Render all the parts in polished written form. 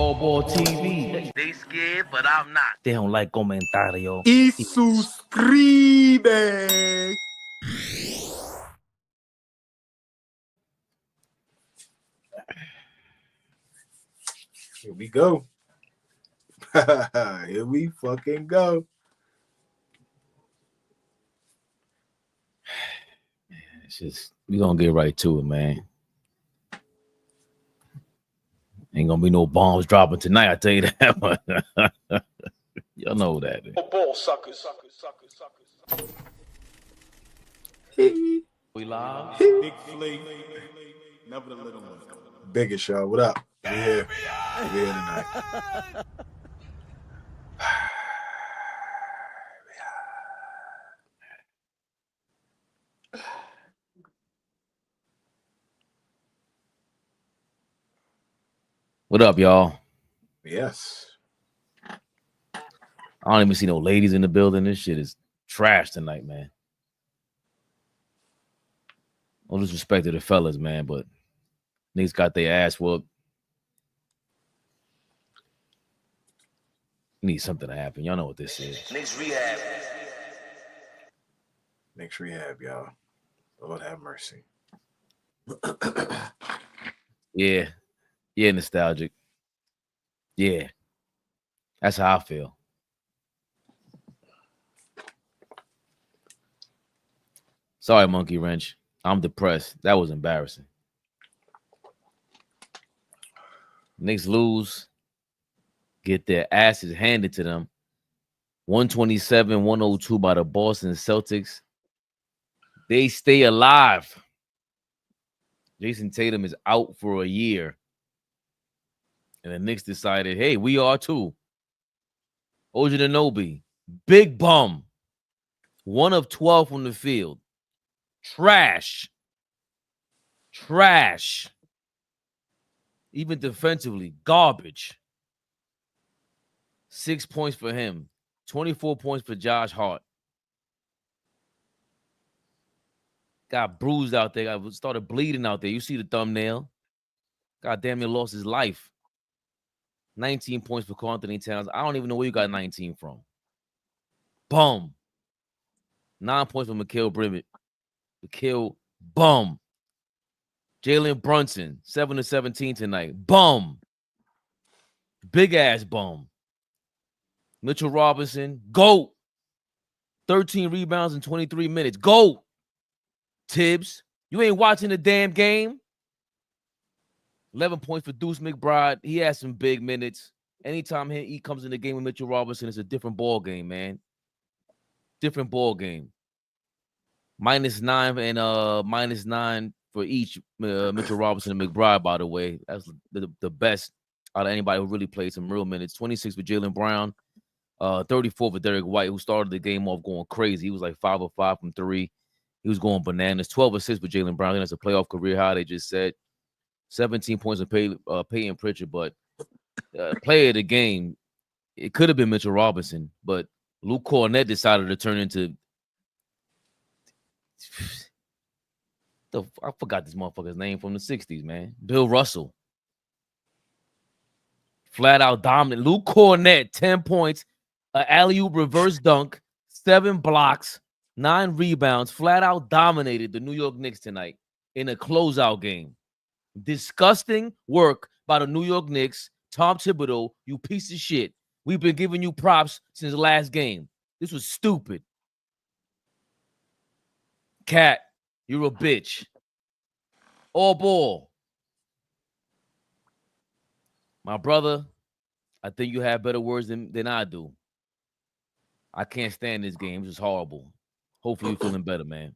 AllBall TV. They scared, but I'm not. They don't like comentario. Y suscribe. Here we go. Here we fucking go. It's just, we gonna get right to it, man. Ain't gonna be no bombs dropping tonight, I tell you that. Y'all know that. Ball suckers. We live. Big flea. Never the little one. Biggest show. What up? We here. We here tonight. What up, y'all? Yes. I don't even see no ladies in the building. This shit is trash tonight, man. No disrespect to the fellas, man, but niggas got their ass whooped. Need something to happen. Y'all know what this is. Knicks Rehab. Knicks Rehab, y'all. Lord have mercy. Yeah. Yeah, nostalgic. Yeah. That's how I feel. Sorry, Monkey Wrench. I'm depressed. That was embarrassing. Knicks lose. Get their asses handed to them. 127-102 by the Boston Celtics. They stay alive. Jason Tatum is out for a year. And the Knicks decided, hey, we are too. OG Anunoby, big bum. 1 of 12 from the field. Trash. Even defensively, garbage. 6 points for him. 24 points for Josh Hart. Got bruised out there. Got started bleeding out there. You see the thumbnail. God damn near lost his life. 19 points for Karl Anthony Towns. I don't even know where you got 19 from. Bum. 9 points for Mikal Bridges. Mikal, bum. Jalen Brunson, 7 of 17 tonight. Bum. Big ass bum. Mitchell Robinson, GOAT. 13 rebounds in 23 minutes. GOAT. Tibbs, you ain't watching the damn game. 11 points for Deuce McBride. He has some big minutes. Anytime he comes in the game with Mitchell Robinson, it's a different ball game, man. Different ball game. -9 and -9 for each Mitchell Robinson and McBride, by the way. That's the best out of anybody who really played some real minutes. 26 for Jaylen Brown. 34 for Derek White, who started the game off going crazy. He was like 5 of 5 from 3. He was going bananas. 12 assists for Jaylen Brown. That's a playoff career high, they just said. 17 points of Peyton Pritchard, but player of the game, it could have been Mitchell Robinson, but Luke Cornett decided to turn into I forgot this motherfucker's name from the 60s, man. Bill Russell. Flat out dominant. Luke Cornett, 10 points, an alley-oop reverse dunk, 7 blocks, 9 rebounds, flat out dominated the New York Knicks tonight in a closeout game. Disgusting work by the New York Knicks. Tom Thibodeau, you piece of shit. We've been giving you props since the last game. This was stupid. Cat, you're a bitch. All ball. My brother, I think you have better words than I do. I can't stand this game. It's just horrible. Hopefully you're feeling better, man.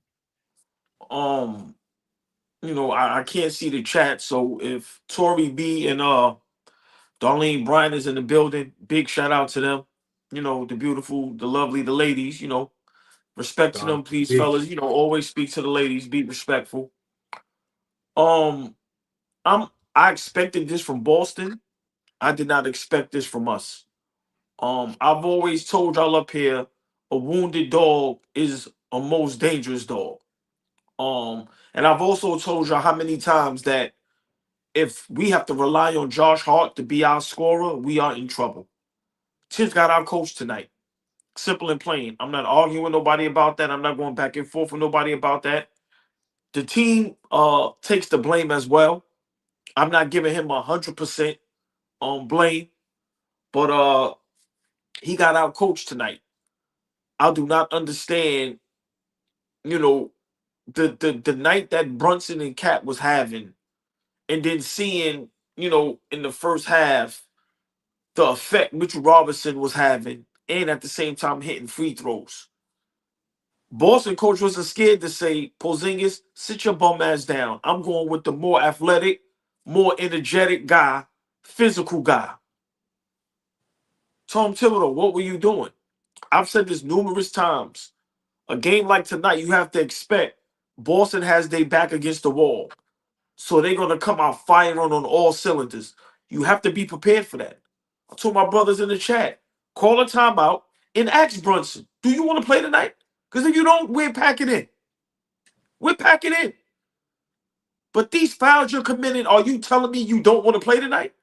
You know, I can't see the chat, so if Tori B and Darlene Bryan is in the building, big shout out to them. You know, the beautiful, the lovely, the ladies, you know. Respect to them, please, fellas. You know, always speak to the ladies, be respectful. I expected this from Boston. I did not expect this from us. I've always told y'all up here, a wounded dog is a most dangerous dog. And I've also told y'all how many times that if we have to rely on Josh Hart to be our scorer, we are in trouble. Tibbs got our coach tonight. Simple and plain. I'm not arguing with nobody about that. I'm not going back and forth with nobody about that. The team takes the blame as well. I'm not giving him 100% on blame, but he got out coached tonight. I do not understand, you know, the night that Brunson and Cat was having, and then seeing, you know, in the first half, the effect Mitchell Robinson was having, and at the same time hitting free throws. Boston coach wasn't scared to say, Porzingis, sit your bum ass down. I'm going with the more athletic, more energetic guy, physical guy. Tom Thibodeau, what were you doing? I've said this numerous times. A game like tonight, you have to expect Boston has their back against the wall. So they're going to come out firing on all cylinders. You have to be prepared for that. I told my brothers in the chat, call a timeout and ask Brunson, do you want to play tonight? Because if you don't, we're packing in. We're packing in. But these fouls you're committing, are you telling me you don't want to play tonight?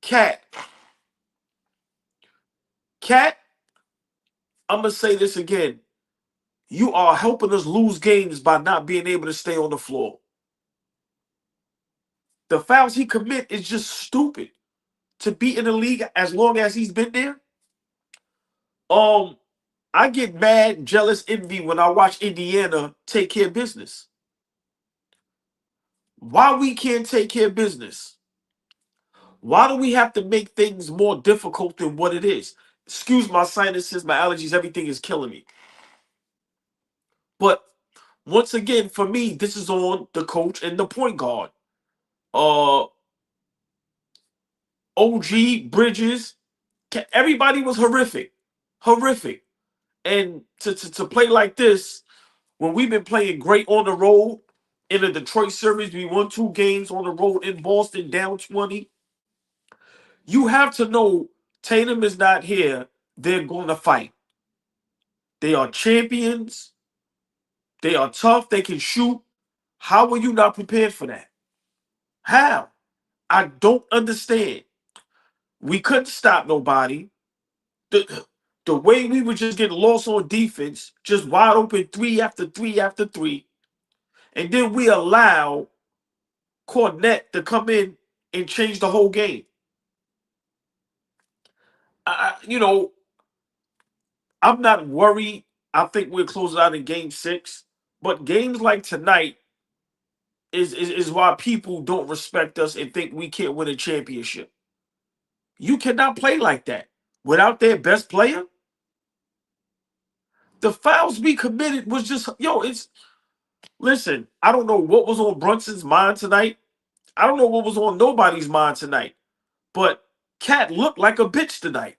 Cat, I'm going to say this again. You are helping us lose games by not being able to stay on the floor. The fouls he commit is just stupid. To be in the league as long as he's been there, I get mad, jealous, envy when I watch Indiana take care of business. Why we can't take care of business? Why do we have to make things more difficult than what it is? Excuse my sinuses, my allergies, everything is killing me. But once again, for me, this is on the coach and the point guard. OG, Bridges, everybody was horrific. Horrific. And to play like this, when we've been playing great on the road, in the Detroit series, we won 2 games on the road in Boston, down 20. You have to know Tatum is not here. They're going to fight. They are champions. They are tough. They can shoot. How are you not prepared for that? How? I don't understand. We couldn't stop nobody. The way we would just get lost on defense, just wide open 3 after 3 after 3. And then we allow Cornette to come in and change the whole game. I'm not worried. I think we'll close it out in game 6. But games like tonight is why people don't respect us and think we can't win a championship. You cannot play like that without their best player. The fouls we committed was just, listen, I don't know what was on Brunson's mind tonight. I don't know what was on nobody's mind tonight. But Cat looked like a bitch tonight.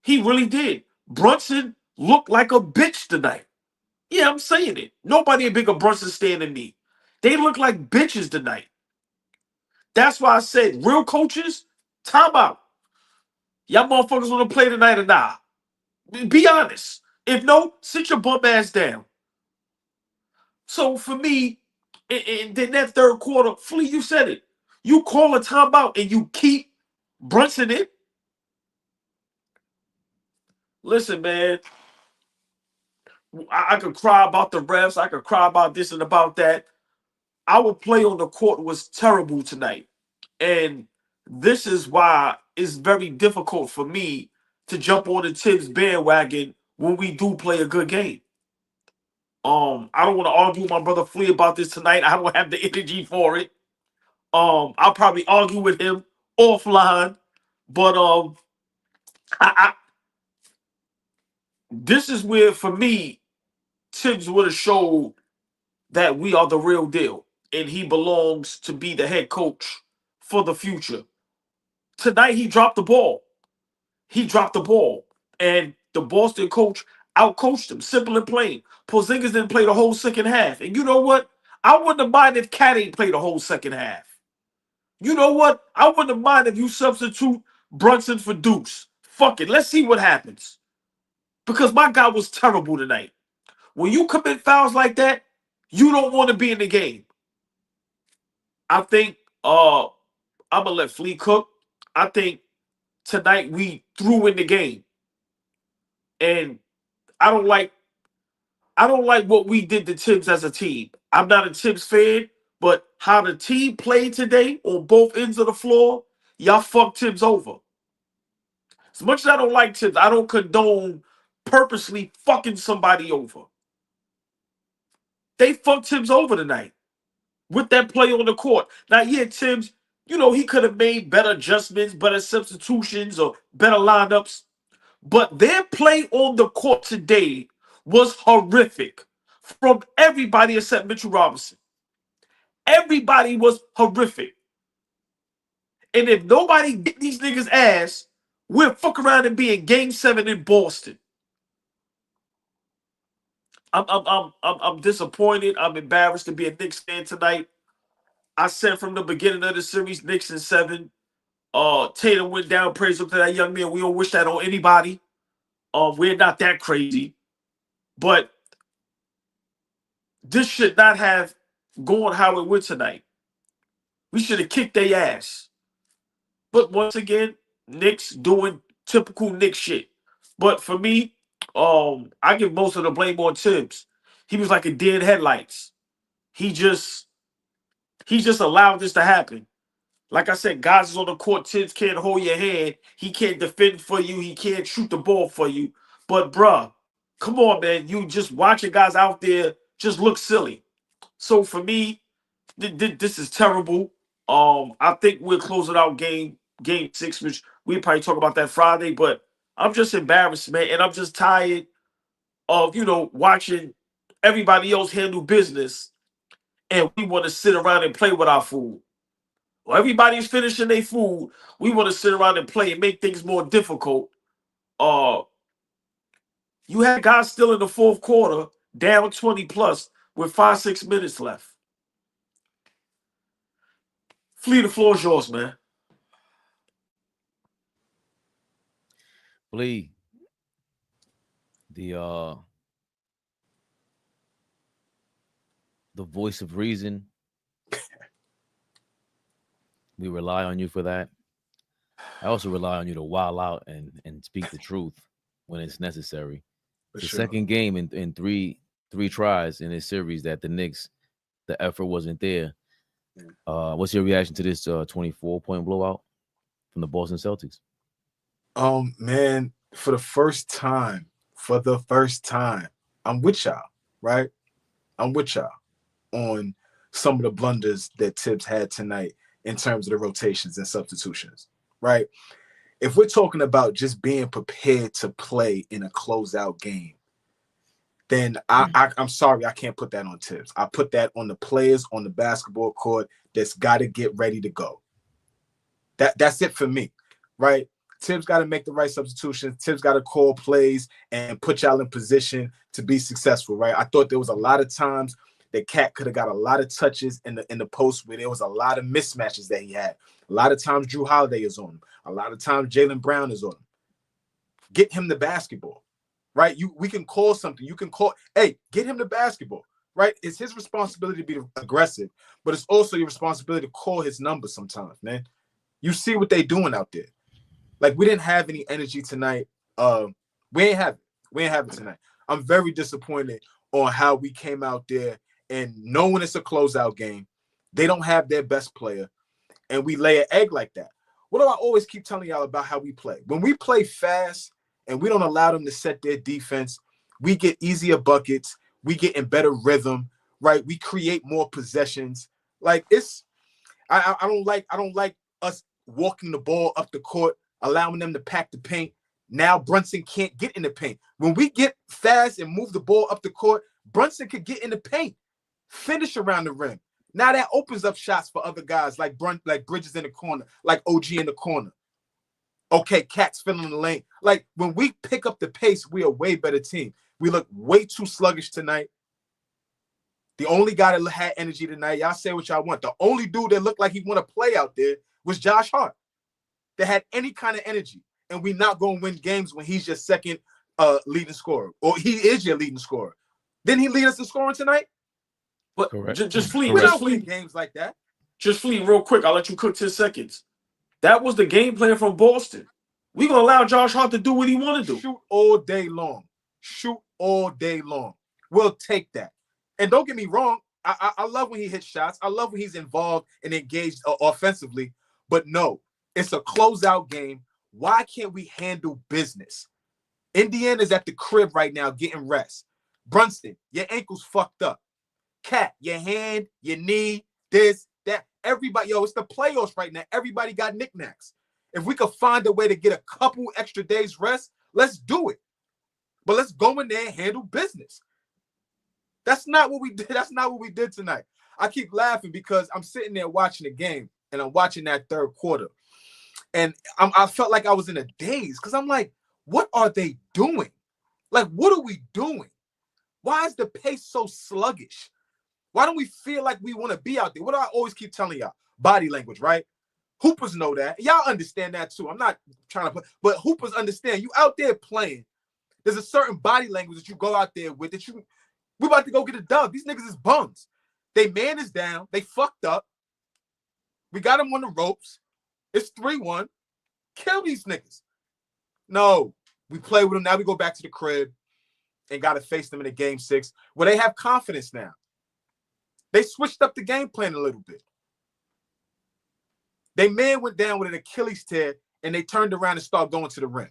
He really did. Brunson looked like a bitch tonight. Yeah, I'm saying it. Nobody a bigger Brunson stand than me. They look like bitches tonight. That's why I said, real coaches, time out. Y'all motherfuckers want to play tonight or not? Be honest. If no, sit your bum ass down. So for me, in that third quarter, Flea, you said it. You call a timeout and you keep Brunson in. Listen, man. I could cry about the refs. I could cry about this and about that. Our play on the court was terrible tonight. And this is why it's very difficult for me to jump on the Tibbs bandwagon when we do play a good game. I don't want to argue with my brother Flea about this tonight. I don't have the energy for it. I'll probably argue with him offline. But this is where, for me, Tibbs would have showed that we are the real deal. And he belongs to be the head coach for the future. Tonight, he dropped the ball. He dropped the ball. And the Boston coach outcoached him, simple and plain. Porzingis didn't play the whole second half. And you know what? I wouldn't have minded if Cat ain't played the whole second half. You know what? I wouldn't have minded if you substitute Brunson for Deuce. Fuck it. Let's see what happens. Because my guy was terrible tonight. When you commit fouls like that, you don't want to be in the game. I think I'm gonna let Flea cook. I think tonight we threw in the game, and I don't like what we did to Tibbs as a team. I'm not a Tibbs fan, but how the team played today on both ends of the floor, y'all fucked Tibbs over. As much as I don't like Tibbs, I don't condone purposely fucking somebody over. They fucked Tibbs over tonight with that play on the court. Now, yeah, Tibbs, he could have made better adjustments, better substitutions, or better lineups. But their play on the court today was horrific from everybody except Mitchell Robinson. Everybody was horrific. And if nobody get these niggas' ass, we'll fuck around and be in Game 7 in Boston. I'm disappointed. I'm embarrassed to be a Knicks fan tonight. I said from the beginning of the series, Knicks in 7. Tatum went down, praise up to that young man. We don't wish that on anybody. We're not that crazy. But this should not have gone how it went tonight. We should have kicked their ass. But once again, Knicks doing typical Knicks shit. But for me, I give most of the blame on Tibbs. He was like a dead headlights. He just allowed this to happen. Like I said, guys is on the court. Tibbs can't hold your hand. He can't defend for you. He can't shoot the ball for you. But bruh, come on, man. You just watching guys out there just look silly. So for me, this is terrible. I think we're closing out game 6, which we probably talk about that Friday. But I'm just embarrassed, man, and I'm just tired of watching everybody else handle business, and we want to sit around and play with our food. Well, everybody's finishing their food. We want to sit around and play and make things more difficult. You had guys still in the fourth quarter, down 20 plus with 5-6 minutes left. Flea, the floor is yours, man. Flea, the voice of reason. We rely on you for that. I also rely on you to wild out and speak the truth when it's necessary. The second game in three tries in this series that the Knicks, the effort wasn't there. What's your reaction to this 24-point blowout from the Boston Celtics? Man, for the first time, I'm with y'all, right? I'm with y'all on some of the blunders that Tibbs had tonight in terms of the rotations and substitutions, right? If we're talking about just being prepared to play in a closeout game, then I'm sorry, I can't put that on Tibbs. I put that on the players on the basketball court that's got to get ready to go. That's it for me, right? Tibbs got to make the right substitutions. Tibbs got to call plays and put y'all in position to be successful, right? I thought there was a lot of times that Cat could have got a lot of touches in the post where there was a lot of mismatches that he had. A lot of times Drew Holiday is on him. A lot of times Jaylen Brown is on him. Get him the basketball, right? We can call something. You can call, hey, get him the basketball, right? It's his responsibility to be aggressive, but it's also your responsibility to call his number sometimes, man. You see what they doing out there. Like, we didn't have any energy tonight. We ain't have it tonight. I'm very disappointed on how we came out there and knowing it's a closeout game. They don't have their best player, and we lay an egg like that. What do I always keep telling y'all about how we play? When we play fast and we don't allow them to set their defense, we get easier buckets. We get in better rhythm, right? We create more possessions. Like, I don't like us walking the ball up the court, allowing them to pack the paint. Now Brunson can't get in the paint. When we get fast and move the ball up the court, Brunson could get in the paint, finish around the rim. Now that opens up shots for other guys like Bridges in the corner, like OG in the corner. Okay, Cat's filling the lane. Like, when we pick up the pace, we are a way better team. We look way too sluggish tonight. The only guy that had energy tonight, y'all say what y'all want. The only dude that looked like he want to play out there was Josh Hart. That had any kind of energy. And we not going to win games when he's your second leading scorer. Or he is your leading scorer. Didn't he lead us in scoring tonight? But just Flea. We don't win games like that. Just Fleet, real quick. I'll let you cook 10 seconds. That was the game plan from Boston. We're going to allow Josh Hart to do what he want to do. Shoot all day long. Shoot all day long. We'll take that. And don't get me wrong, I love when he hits shots. I love when he's involved and engaged offensively. But no, it's a closeout game. Why can't we handle business? Indiana's at the crib right now getting rest. Brunson, your ankle's fucked up. Cat, your hand, your knee, this, that. Everybody, yo, it's the playoffs right now. Everybody got knickknacks. If we could find a way to get a couple extra days rest, let's do it. But let's go in there and handle business. That's not what we did. That's not what we did tonight. I keep laughing because I'm sitting there watching the game and I'm watching that third quarter. And I felt like I was in a daze because I'm like, what are they doing? Like, what are we doing? Why is the pace so sluggish? Why don't we feel like we want to be out there? What do I always keep telling y'all? Body language, right? Hoopers know that. Y'all understand that too. I'm not trying to put, but hoopers understand. You out there playing. There's a certain body language that you go out there with that we're about to go get a dub. These niggas is bums. They man is down. They fucked up. We got them on the ropes. It's 3-1. Kill these niggas. No, we play with them. Now we go back to the crib and got to face them in a game 6 where they have confidence now. They switched up the game plan a little bit. They man went down with an Achilles tear and they turned around and started going to the rim.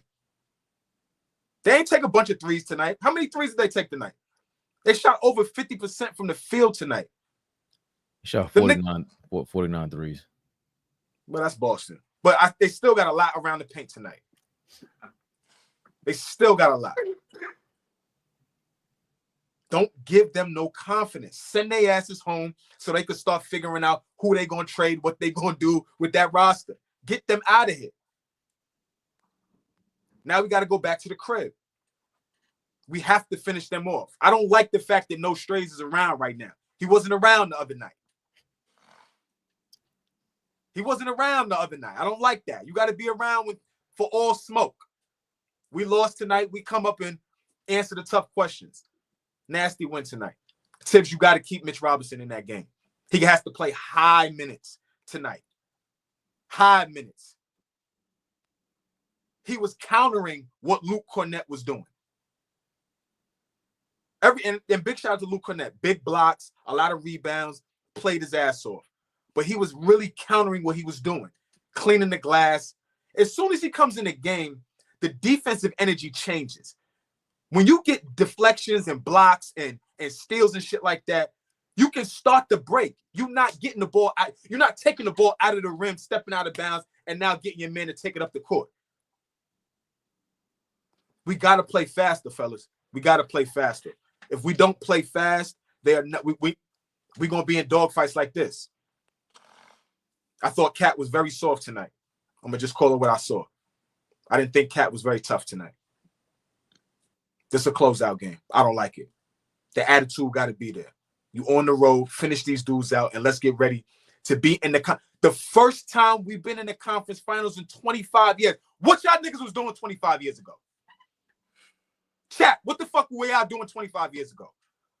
They ain't take a bunch of threes tonight. How many threes did they take tonight? They shot over 50% from the field tonight. Shot 49 threes. Well, that's Boston. But they still got a lot around the paint tonight. They still got a lot. Don't give them no confidence. Send their asses home so they could start figuring out who they going to trade, what they going to do with that roster. Get them out of here. Now we got to go back to the crib. We have to finish them off. I don't like the fact that No Strays is around right now. He wasn't around the other night. He wasn't around the other night. I don't like that. You got to be around for all smoke. We lost tonight. We come up and answer the tough questions. Nasty win tonight. Tibbs, you got to keep Mitch Robinson in that game. He has to play high minutes tonight. High minutes. He was countering what Luke Cornett was doing. And big shout out to Luke Cornett. Big blocks, a lot of rebounds, played his ass off. But he was really countering what he was doing, cleaning the glass. As soon as he comes in the game, the defensive energy changes. When you get deflections and blocks and steals and shit like that, you can start the break. You're not getting the ball out. You're not taking the ball out of the rim, stepping out of bounds, and now getting your man to take it up the court. We got to play faster, fellas. We got to play faster. If we don't play fast, they are not. We're gonna be in dogfights like this. I thought Cat was very soft tonight. I'm gonna just call it what I saw. I didn't think Cat was very tough tonight. This is a closeout game. I don't like it. The attitude got to be there. You on the road, finish these dudes out, and let's get ready to be in the first time we've been in the conference finals in 25 years. What y'all niggas was doing 25 years ago? Chat, what the fuck were y'all doing 25 years ago?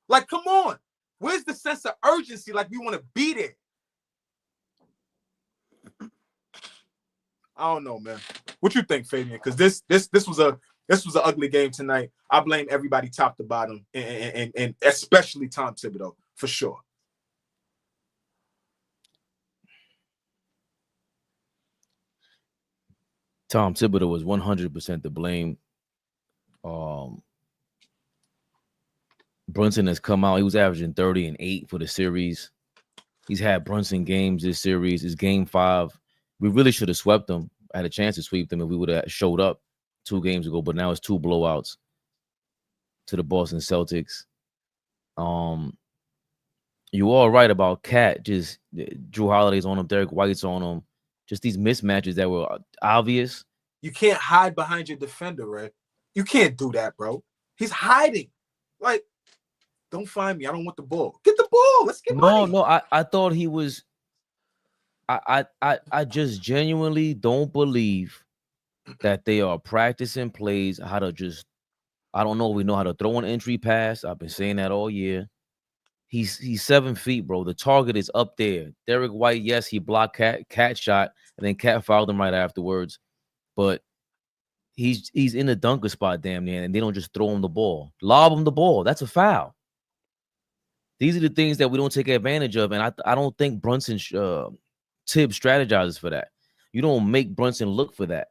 Like, come on. Where's the sense of urgency? Like, we want to be there. I don't know, man. What you think, Fabian? Because this was an ugly game tonight. I blame everybody top to bottom, and especially Tom Thibodeau, for sure. Tom Thibodeau was 100% to blame. Brunson has come out. He was averaging 30 and 8 for the series. He's had Brunson games this series. It's game 5. We really should have swept them. I had a chance to sweep them if we would have showed up 2 games ago, but now it's 2 blowouts to the Boston Celtics. You all right about Cat. Just Drew Holiday's on him, Derek White's on him. Just these mismatches that were obvious. You can't hide behind your defender, right? You can't do that, bro. He's hiding. Like, don't find me. I don't want the ball. Get the ball. Let's get money. No. I thought he was. I just genuinely don't believe that they are practicing plays how to just. I don't know. We know how to throw an entry pass. I've been saying that all year. He's 7 feet, bro. The target is up there. Derek White, yes, he blocked Cat shot, and then Cat fouled him right afterwards. But he's in the dunker spot, damn near, and they don't just throw him the ball. Lob him the ball. That's a foul. These are the things that we don't take advantage of, and I don't think Brunson Tibbs strategizes for that. You don't make Brunson look for that,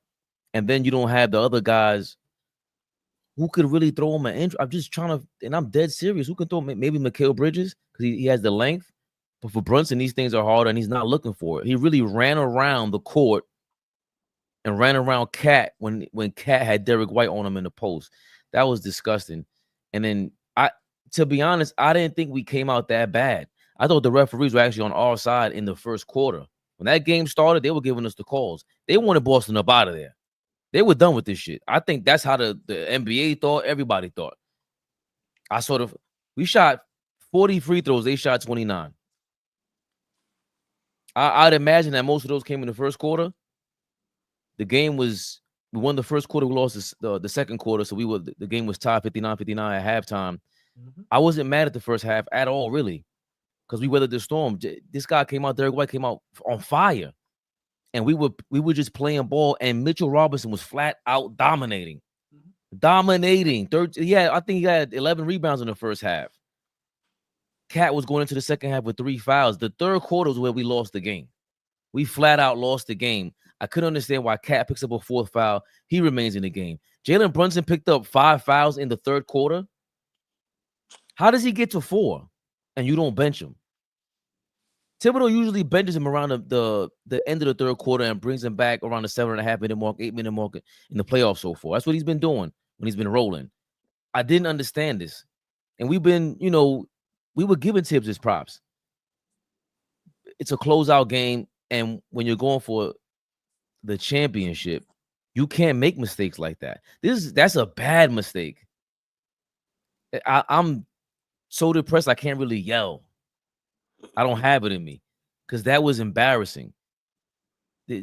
and then you don't have the other guys who could really throw him an injury. I'm just trying to, and I'm dead serious. Who can throw maybe Mikal Bridges because he has the length, but for Brunson these things are harder, and he's not looking for it. He really ran around the court and ran around Cat when Cat had Derek White on him in the post. That was disgusting. And then to be honest, I didn't think we came out that bad. I thought the referees were actually on our side in the first quarter. When that game started, they were giving us the calls. They wanted Boston up out of there. They were done with this shit. I think that's how the NBA thought. Everybody thought. We shot 40 free throws. They shot 29. I'd imagine that most of those came in the first quarter. The game was, we won the first quarter. We lost the second quarter. So the game was tied 59-59 at halftime. I wasn't mad at the first half at all, really, because we weathered the storm. This guy came out, Derek White came out on fire, and we were just playing ball, and Mitchell Robinson was flat out dominating. I think he had 11 rebounds in the first half. Cat was going into the second half with 3 fouls. The third quarter was where we lost the game. We flat out lost the game. I couldn't understand why Cat picks up a 4th foul. He remains in the game. Jalen Brunson picked up 5 fouls in the third quarter. How does he get to 4 and you don't bench him? Thibodeau usually benches him around the end of the third quarter and brings him back around the 7.5-minute mark, 8-minute mark in the playoffs so far. That's what he's been doing when he's been rolling. I didn't understand this. And we've been, we were giving Tibbs his props. It's a closeout game, and when you're going for the championship, you can't make mistakes like that. That's a bad mistake. I'm so depressed I can't really yell. I don't have it in me because that was embarrassing.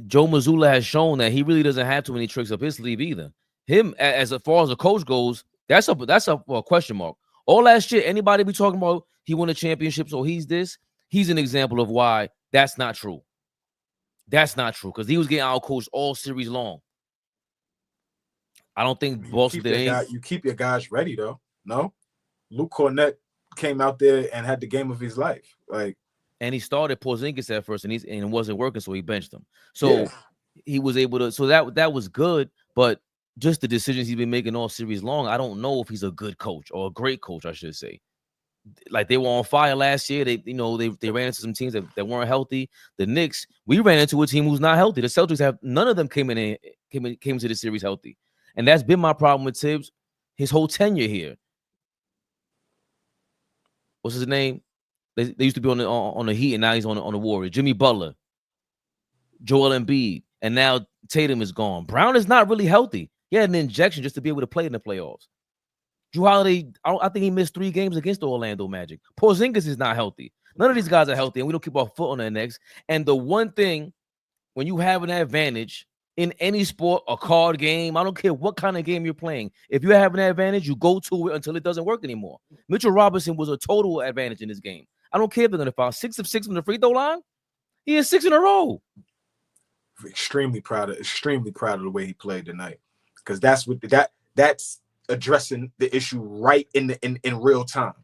Joe Mazzulla has shown that he really doesn't have too many tricks up his sleeve either. Him, as far as a coach goes, that's a question mark. All that shit, anybody be talking about he won a championship, so he's an example of why that's not true. That's not true because he was getting outcoached all series long. I don't think Boston did anything. You keep your guys ready though. No, Luke Cornett came out there and had the game of his life. And he started Porzingis at first, and it wasn't working, so he benched him. So he was able to. So that was good, but just the decisions he's been making all series long, I don't know if he's a good coach or a great coach, I should say. Like they were on fire last year. They ran into some teams that weren't healthy. The Knicks, we ran into a team who's not healthy. The Celtics none of them came into the series healthy, and that's been my problem with Tibbs his whole tenure here. What's his name? They used to be on the Heat, and now he's on the Warriors. Jimmy Butler, Joel Embiid, and now Tatum is gone. Brown is not really healthy. He had an injection just to be able to play in the playoffs. Drew Holiday, I think he missed 3 games against the Orlando Magic. Porzingis is not healthy. None of these guys are healthy, and we don't keep our foot on their necks. And the one thing, when you have an advantage in any sport, a card game, I don't care what kind of game you're playing. If you have an advantage, you go to it until it doesn't work anymore. Mitchell Robinson was a total advantage in this game. I don't care if they're going to foul 6 of 6 from the free throw line. He has 6 in a row. Extremely proud of the way he played tonight, because that's addressing the issue right in real time.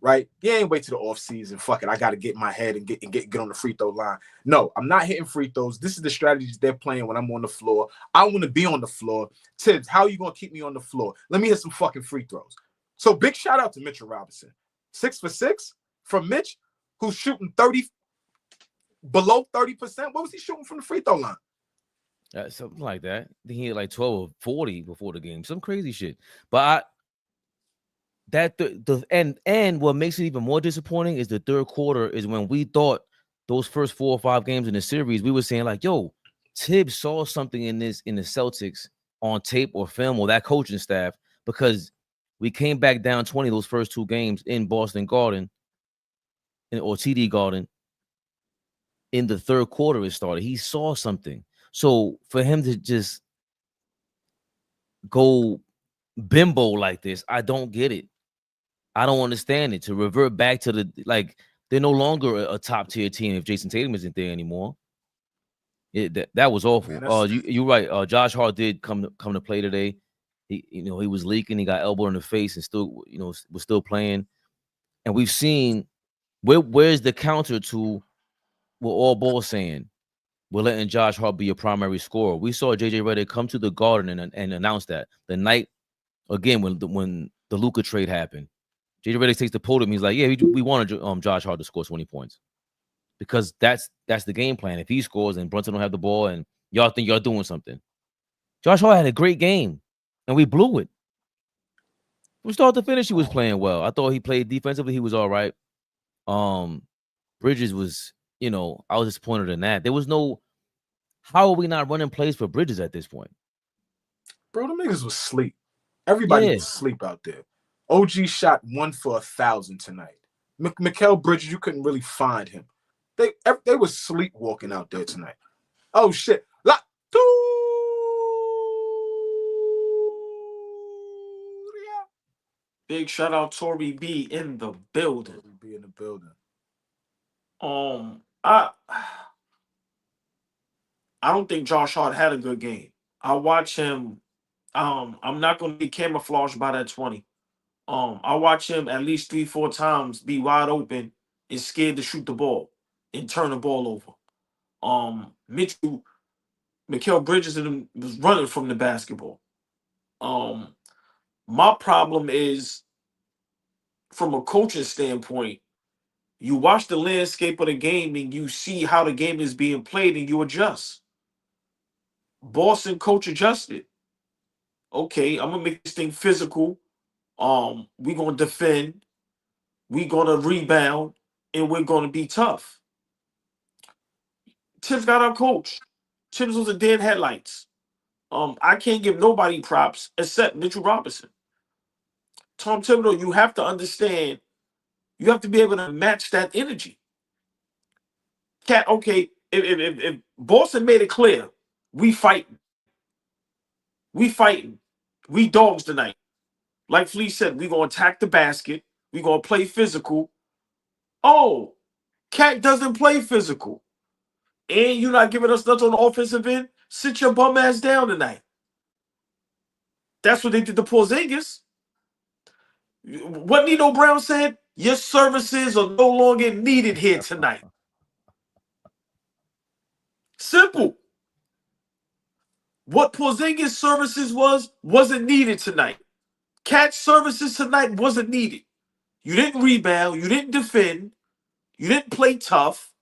Right? You ain't wait to the off season. Fuck it, I got to get my head and get on the free throw line. No, I'm not hitting free throws. This is the strategies they're playing when I'm on the floor. I want to be on the floor. Tibbs, how are you gonna keep me on the floor? Let me hit some fucking free throws. So big shout out to Mitchell Robinson, 6 for 6 from Mitch, who's shooting below 30%. What was he shooting from the free throw line? Something like that. He had like 12 or 40 before the game. Some crazy shit. But and what makes it even more disappointing is the third quarter is when we thought those first 4 or 5 games in the series, we were saying like, yo, Tibbs saw something in the Celtics on tape or film or that coaching staff, because we came back down 20 those first 2 games in Boston Garden or TD Garden. In the third quarter it started. He saw something. So for him to just go bimbo like this, I don't get it. I don't understand it. To revert back to they're no longer a top tier team if Jason Tatum isn't there anymore. That was awful. Man, you're right. Josh Hart did come to play today. He was leaking. He got elbowed in the face and still was still playing. And we've seen where's the counter to what AllBall saying? We're letting Josh Hart be your primary scorer. We saw JJ Redick come to the Garden and announce that the night again when the Luka trade happened. JJ Redick takes the podium. He's like, yeah, we wanted Josh Hart to score 20 points because that's the game plan. If he scores and Brunson don't have the ball and y'all think y'all doing something, Josh Hart had a great game and we blew it. From start to finish, he was playing well. I thought he played defensively. He was all right. Bridges was, I was disappointed in that. There was no. How are we not running plays for Bridges at this point? Bro, them niggas was asleep. Everybody was asleep out there. OG shot 1 for 1,000 tonight. Mikal Bridges, you couldn't really find him. They was sleepwalking out there tonight. Oh shit. Big shout out Tory B in the building. Tory B in the building. I don't think Josh Hart had a good game. I watch him. I'm not going to be camouflaged by that 20. I watch him at least 3-4 times be wide open and scared to shoot the ball and turn the ball over. Mikal Bridges was running from the basketball. My problem is, from a coaching standpoint, you watch the landscape of the game and you see how the game is being played and you adjust. Boston coach adjusted. Okay, I'm gonna make this thing physical. We're gonna defend, we're gonna rebound, and we're gonna be tough. Tibbs got our coach. Tibbs was a dead headlights. I can't give nobody props except Mitchell Robinson. Tom Thibodeau, you have to understand, you have to be able to match that energy. Okay, if Boston made it clear, we fighting. We dogs tonight. Like Flea said, we're going to attack the basket. We're going to play physical. Oh, Cat doesn't play physical. And you're not giving us nothing on the offensive end? Sit your bum ass down tonight. That's what they did to Porzingis. What Nino Brown said, your services are no longer needed here tonight. Simple. What Porzingis' services wasn't needed tonight. Cat's services tonight wasn't needed. You didn't rebound. You didn't defend. You didn't play tough.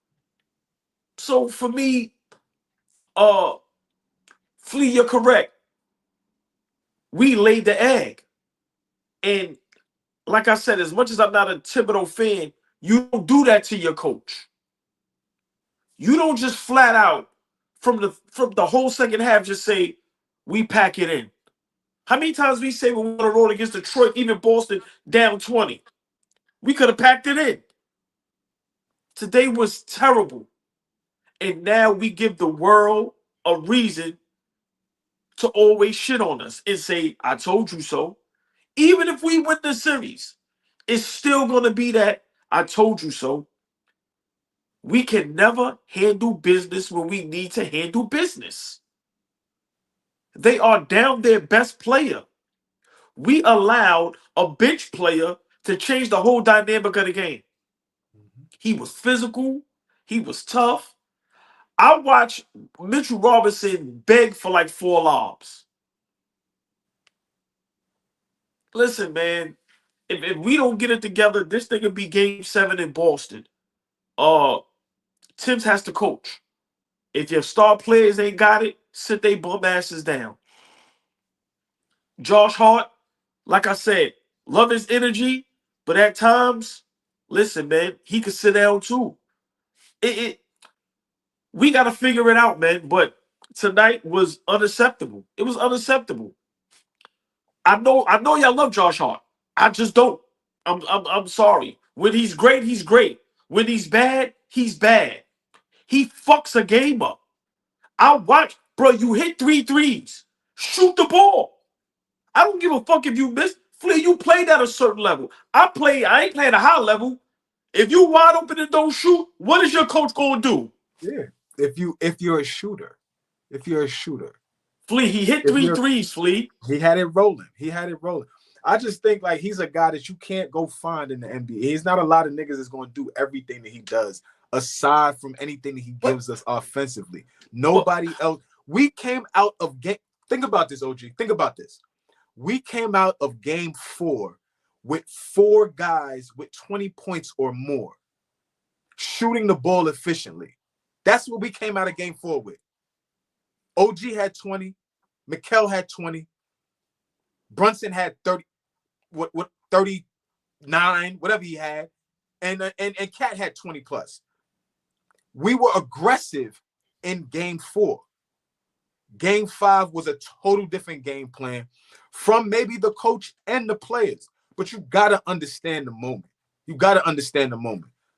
So for me, Flea, you're correct. We laid the egg. And like I said, as much as I'm not a Thibodeau fan, you don't do that to your coach. You don't just flat out from the whole second half just say, we pack it in. How many times we say when we went on the road against Detroit, even Boston, down 20? We could have packed it in. Today was terrible. And now we give the world a reason to always shit on us and say, I told you so. Even if we win the series, it's still going to be that I told you so. We can never handle business when we need to handle business. They are down their best player. We allowed a bench player to change the whole dynamic of the game. He was physical. He was tough. I watched Mitchell Robinson beg for like 4 lobs. Listen, man, if we don't get it together, this thing could be Game 7 in Boston. Tibbs has to coach. If your star players ain't got it, sit they bum asses down. Josh Hart, like I said, love his energy, but at times, listen, man, he could sit down too. We got to figure it out, man. But tonight was unacceptable. It was unacceptable. I know y'all love Josh Hart. I just don't. I'm sorry. When he's great, he's great. When he's bad, he's bad. He fucks a game up. I watch, bro. You hit 3 threes. Shoot the ball. I don't give a fuck if you miss. Flea, you played at a certain level. I ain't playing a high level. If you wide open and don't shoot, what is your coach gonna do? Yeah. If you're a shooter, Flea, he hit three threes, Flea. He had it rolling. I just think like he's a guy that you can't go find in the NBA. He's not a lot of niggas that's going to do everything that he does aside from anything that he gives us offensively. Nobody else. We came out of game. Think about this, OG. Think about this. We came out of game 4 with 4 guys with 20 points or more shooting the ball efficiently. That's what we came out of game 4 with. OG had 20. Mikal had 20. Brunson had 30. What 39, whatever he had, and Cat had 20 plus. We were aggressive in game 4. Game 5 was a total different game plan from maybe the coach and the players. But you gotta understand the moment.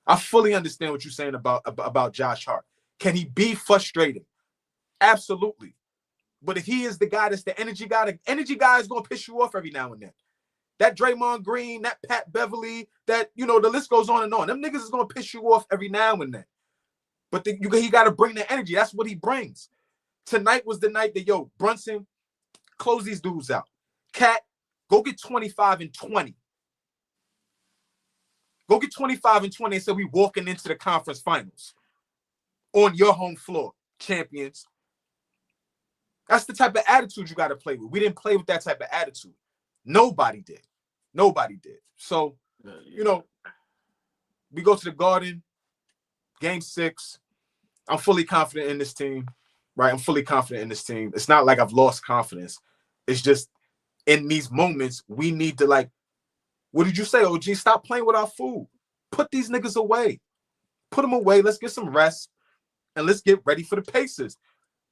I fully understand what you're saying about Josh Hart. Can he be frustrating? Absolutely. But if he is the guy that's the energy guy is gonna piss you off every now and then. That Draymond Green, that Pat Beverly, that, the list goes on and on. Them niggas is going to piss you off every now and then. But he got to bring the energy. That's what he brings. Tonight was the night that, Brunson, close these dudes out. Cat, go get 25 and 20. Go get 25 and 20 and say we walking into the conference finals on your home floor, champions. That's the type of attitude you got to play with. We didn't play with that type of attitude. Nobody did. So, we go to the Garden, game 6. I'm fully confident in this team, right? It's not like I've lost confidence. It's just in these moments, we need to, what did you say, OG? Stop playing with our food. Put these niggas away. Put them away. Let's get some rest, and let's get ready for the Pacers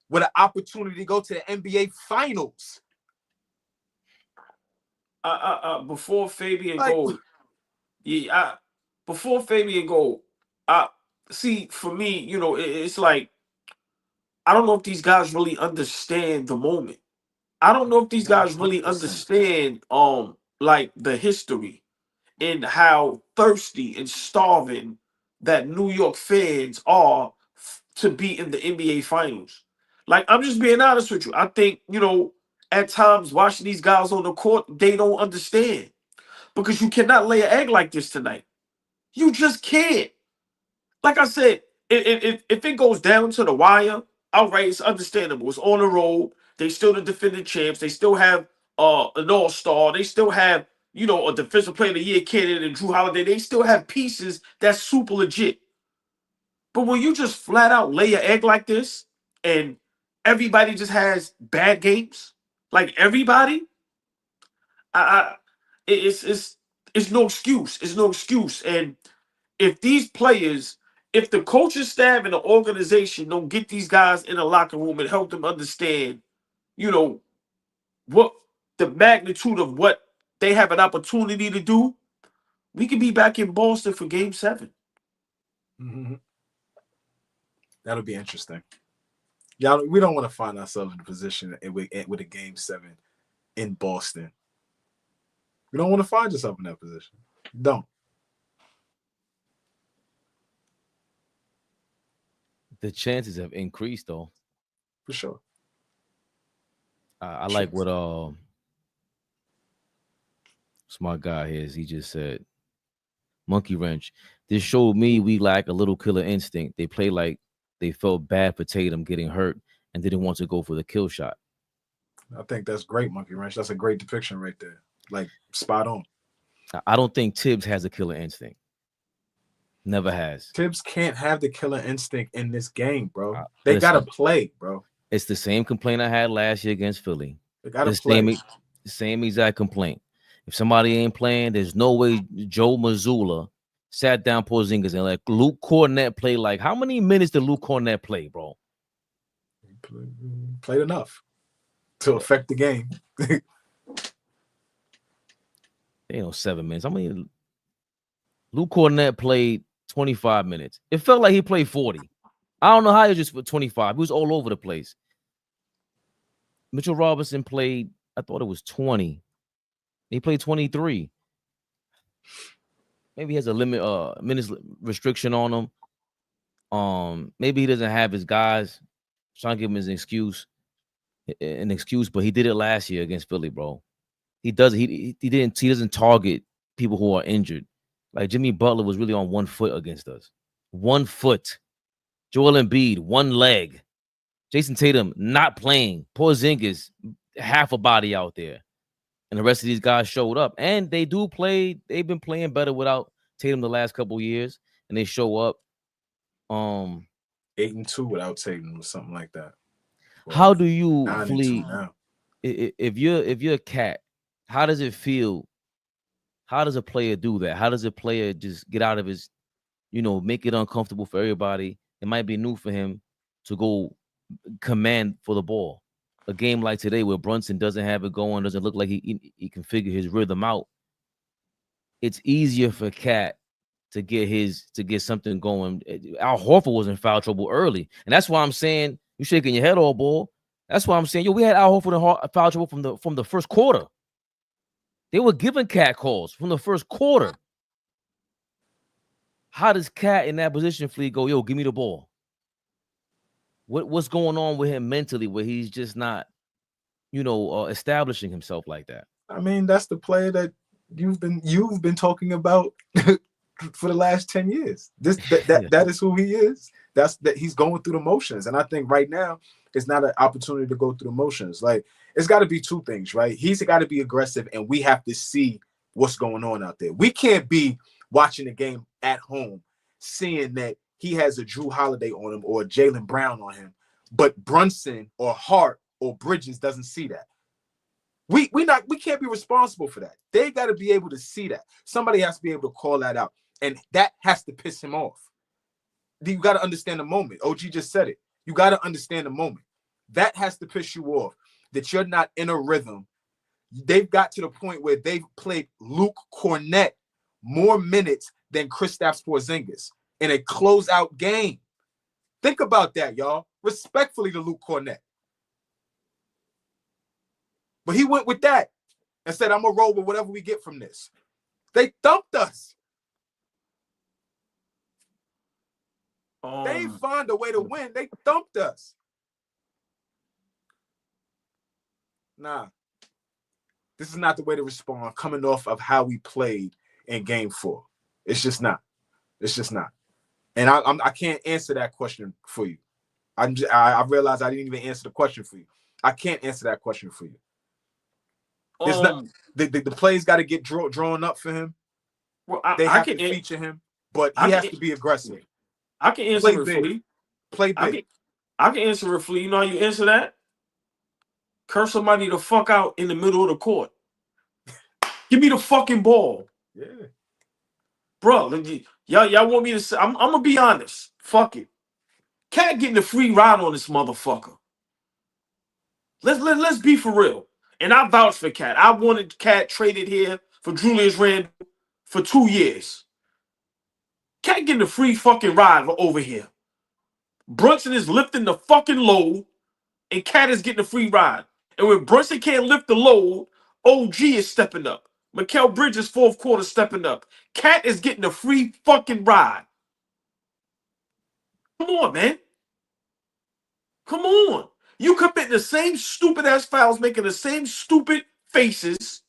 with an opportunity to go to the NBA Finals. Before Fabian go, see, for me, it's like, I don't know if these guys really understand the moment. I don't know if these guys really 100%. understand, the history and how thirsty and starving that New York fans are to be in the NBA Finals. I'm just being honest with you. I think, at times watching these guys on the court, they don't understand. Because you cannot lay an egg like this tonight. You just can't. Like I said, if it goes down to the wire, all right, it's understandable. It's on the road. They still the defending champs. They still have an all-star. They still have, a defensive player of the year candidate and Drew Holiday. They still have pieces that's super legit. But when you just flat out lay an egg like this and everybody just has bad games, everybody, it's no excuse. It's no excuse. And if these players, if the coaching staff and the organization don't get these guys in the locker room and help them understand, what the magnitude of what they have an opportunity to do, we could be back in Boston for game 7. Mm-hmm. That'll be interesting. Y'all, we don't want to find ourselves in a position with a game 7 in Boston. We don't want to find yourself in that position. Don't. The chances have increased, though. For sure. I like what smart guy here is. He just said, Monkey Wrench. This showed me we lack a little killer instinct. They play like they felt bad for Tatum getting hurt and didn't want to go for the kill shot. I think that's great, Monkey Wrench. That's a great depiction right there. Spot on. I don't think Tibbs has a killer instinct. Never has. Tibbs can't have the killer instinct in this game, bro. They got to play, bro. It's the same complaint I had last year against Philly. They got to play. Same exact complaint. If somebody ain't playing, there's no way Joe Mazzulla sat down Porzingis and let Luke Cornett play. How many minutes did Luke Cornett play, bro? Played enough to affect the game. They know 7 minutes. Luke Cornett played 25 minutes. It felt like he played 40. I don't know how he just for 25. He was all over the place. Mitchell Robinson played, I thought it was 20. He played 23. Maybe he has a minutes restriction on him. Maybe he doesn't have his guys. Trying to give him his an excuse, but he did it last year against Philly, bro. He does. He doesn't target people who are injured. Like Jimmy Butler was really on 1 foot against us. 1 foot. Joel Embiid, 1 leg. Jason Tatum not playing. Porzingis, half a body out there. And the rest of these guys showed up. And they do play. They've been playing better without Tatum the last couple of years. And they show up. 8-2 without Tatum or something like that. Well, how do you, 9-2 Flea, now. if you're a cat, how does it feel? How does a player do that? How does a player just get out of his, make it uncomfortable for everybody? It might be new for him to go command for the ball. A game like today where Brunson doesn't have it going, doesn't look like he can figure his rhythm out. It's easier for Cat to get something going. Al Horford was in foul trouble early, and that's why I'm saying you shaking your head, all ball. That's why I'm saying, we had Al Horford in foul trouble from the first quarter. They were giving Cat calls from the first quarter. How does Cat in that position, Flea, go, give me the ball? What's going on with him mentally where he's just not, establishing himself like that? I mean, that's the player that you've been talking about for the last 10 years. That is who he is. That he's going through the motions. And I think right now it's not an opportunity to go through the motions. Like, it's got to be two things, right? He's got to be aggressive, and we have to see what's going on out there. We can't be watching the game at home, seeing that he has a Drew Holiday on him or a Jaylen Brown on him, but Brunson or Hart or Bridges doesn't see that. We can't be responsible for that. They got to be able to see that. Somebody has to be able to call that out, and that has to piss him off. You got to understand the moment. OG just said it. You got to understand the moment. That has to piss you off, that you're not in a rhythm. They've got to the point where they've played Luke Cornett more minutes than Kristaps Porzingis in a closeout game. Think about that, y'all. Respectfully to Luke Cornett. But he went with that and said, I'm going to roll with whatever we get from this. They thumped us. They find a way to win. They thumped us. Nah. This is not the way to respond coming off of how we played in game 4. It's just not. It's just not. And I can't answer that question for you. I realized I didn't even answer the question for you. I can't answer that question for you. The plays got to get drawn up for him. Well, they have to feature him, but he has to be aggressive. I can answer it, Flea. Play big. I can answer it, Flea. You know how you answer that? Curse somebody the fuck out in the middle of the court. Give me the fucking ball. Yeah. Bro, y'all want me to say, I'm gonna be honest. Fuck it. Cat getting a free ride on this motherfucker. Let's be for real. And I vouch for Cat. I wanted Cat traded here for Julius Randle for 2 years. Cat getting a free fucking ride over here. Brunson is lifting the fucking load, and Cat is getting a free ride. And when Brunson can't lift the load, OG is stepping up. Mikal Bridges, fourth quarter, stepping up. Cat is getting a free fucking ride. Come on, man. Come on. You commit the same stupid-ass fouls, making the same stupid faces.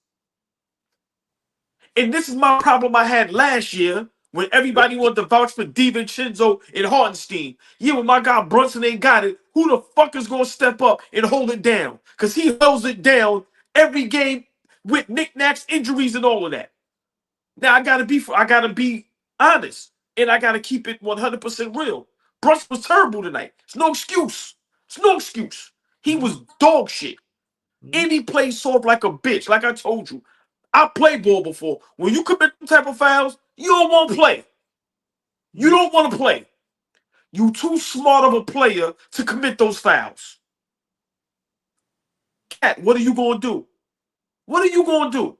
And this is my problem I had last year when everybody wanted to vouch for DiVincenzo and Hartenstein. Yeah, when my guy Brunson ain't got it, who the fuck is going to step up and hold it down? Because he holds it down every game with knickknacks, injuries, and all of that. Now, I gotta be honest, and I gotta keep it 100% real. Brunson was terrible tonight. It's no excuse. It's no excuse. He was dog shit. And he played soft like a bitch. Like I told you, I played ball before. When you commit them type of fouls, you don't want to play. You don't want to play. You too smart of a player to commit those fouls. Cat, what are you going to do? What are you going to do?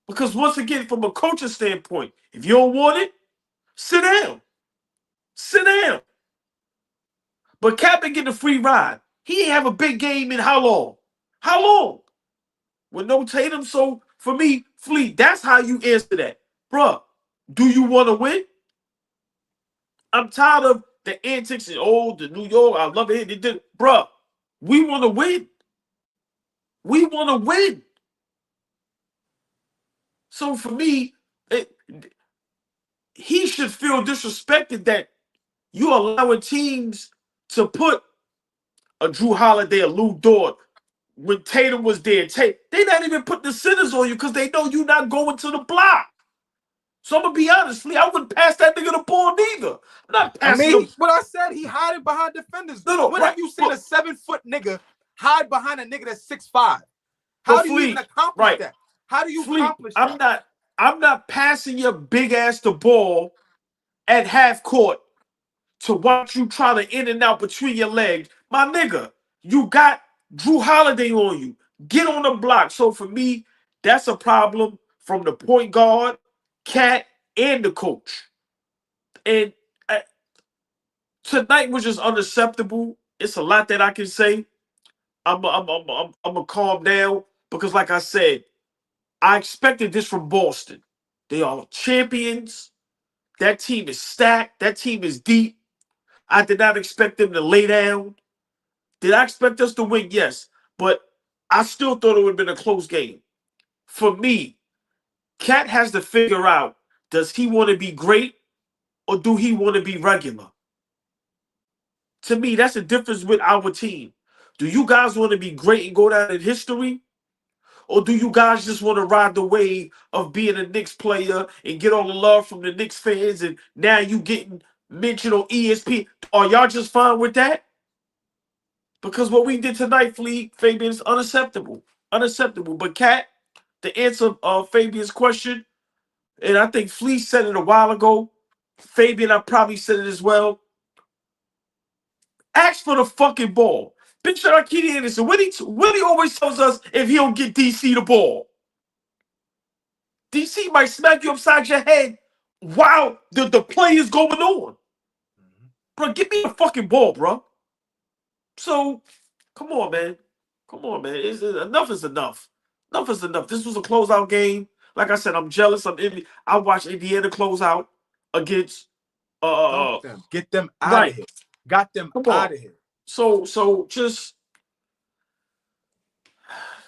Because once again, from a coaching standpoint, if you don't want it, sit down. Sit down. But Cat been getting a free ride. He ain't have a big game in how long? How long? With no Tatum, so for me, Fleet, that's how you answer that. Bruh, do you want to win? I'm tired of the antics and the New York. I love it. Bruh, we want to win. We want to win. So for me, he should feel disrespected that you allowing teams to put a Drew Holiday, a Lou Dort, when Tatum was there. They not even put the centers on you because they know you're not going to the block. So I'm gonna be honest, I wouldn't pass that nigga the ball neither. I'm not passing him. What I said, he hiding behind defenders. No, when right, have you seen a 7-foot nigga hide behind a nigga that's 6'5"? How do you even accomplish that? How do you accomplish that? I'm not passing your big ass the ball at half court to watch you try to in and out between your legs. My nigga, you got Drew Holiday on you. Get on the block. So for me, that's a problem from the point guard, Cat, and the coach. And tonight was just unacceptable. It's a lot that I can say. I'm gonna calm down because, like I said, I expected this from Boston. They are champions. That team is stacked. That team is deep. I did not expect them to lay down. Did I expect us to win? Yes. But I still thought it would have been a close game. For me, Cat has to figure out, does he want to be great or do he want to be regular? To me, that's the difference with our team. Do you guys want to be great and go down in history? Or do you guys just want to ride the wave of being a Knicks player and get all the love from the Knicks fans and now you getting mentioned on ESPN? Are y'all just fine with that? Because what we did tonight, Fabian, is unacceptable. Unacceptable. But Kat, to answer Fabian's question, and I think Flea said it a while ago, Fabian, I probably said it as well. Ask for the fucking ball. Bitch, shout out Keith Anderson. What he always tells us if he don't get DC the ball. DC might smack you upside your head while the play is going on. Bro, give me the fucking ball, bro. So, come on, man. Come on, man. Enough is enough. Enough is enough. This was a closeout game. Like I said, I'm jealous. I watched Indiana close out against Get them out of here. Got them out of here. So just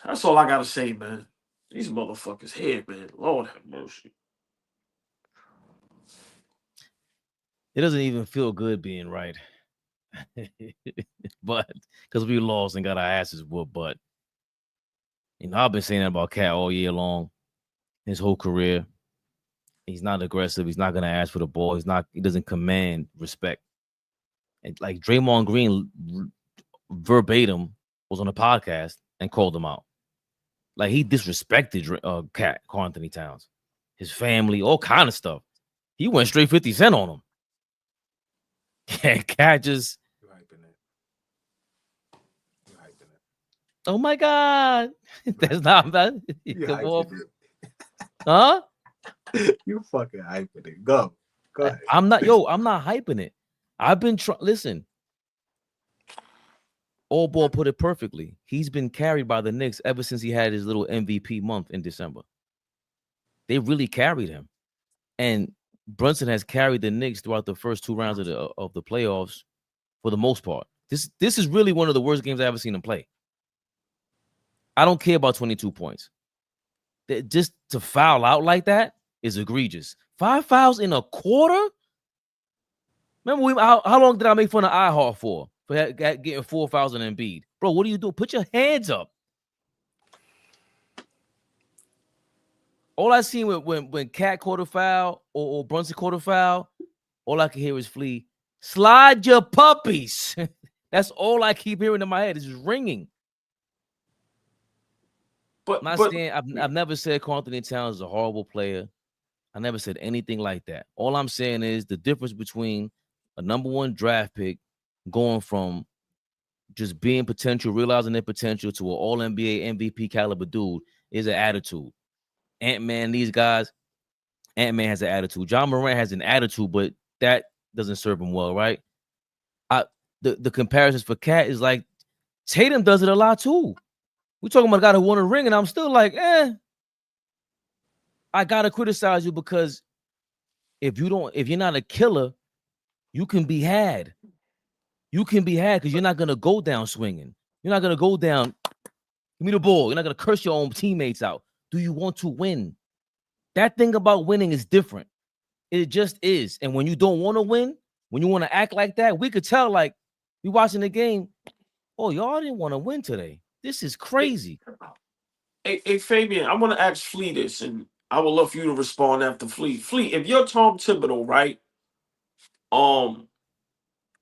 that's all I gotta say, man. These motherfuckers here, man. Lord have mercy. It doesn't even feel good being right. But because we lost and got our asses whooped. But I've been saying that about Cat all year long, his whole career. He's not aggressive. He's not gonna ask for the ball. He doesn't command respect. And like Draymond Green verbatim was on a podcast and called him out. Like he disrespected Karl Anthony Towns, his family, all kind of stuff. He went straight 50 Cent on him. Cat just oh my God. That's not bad. Come on. Huh? You fucking hyping it. Go ahead. I'm not hyping it. I've been listen. AllBall put it perfectly. He's been carried by the Knicks ever since he had his little MVP month in December. They really carried him. And Brunson has carried the Knicks throughout the first 2 rounds of the playoffs for the most part. This is really one of the worst games I've ever seen him play. I don't care about 22 points. Just to foul out like that is egregious. 5 fouls in a quarter? Remember, how long did I make fun of iHeart for getting 4 fouls on Embiid? Bro, what do you do? Put your hands up. All I seen when Cat caught a foul or Brunson caught a foul, all I can hear is Flea, slide your puppies. That's all I keep hearing in my head. It's just ringing. I've never said Karl Anthony Towns is a horrible player. I never said anything like that. All I'm saying is the difference between a number 1 draft pick going from just being potential, realizing their potential, to an all-NBA MVP caliber dude is an attitude. Ant-Man, these guys, Ant-Man has an attitude. John Morant has an attitude, but that doesn't serve him well, right? The comparisons for Cat is like Tatum does it a lot too. We're talking about a guy who won a ring, and I'm still like, I gotta criticize you because if you're not a killer, you can be had. You can be had because you're not gonna go down swinging. You're not gonna go down. Give me the ball. You're not gonna curse your own teammates out. Do you want to win? That thing about winning is different. It just is. And when you don't want to win, when you want to act like that, we could tell. Like we watching the game. Oh, y'all didn't want to win today. This is crazy. Hey, Fabian, I want to ask Flea this, and I would love for you to respond after Flea. Flea, if you're Tom Thibodeau, right?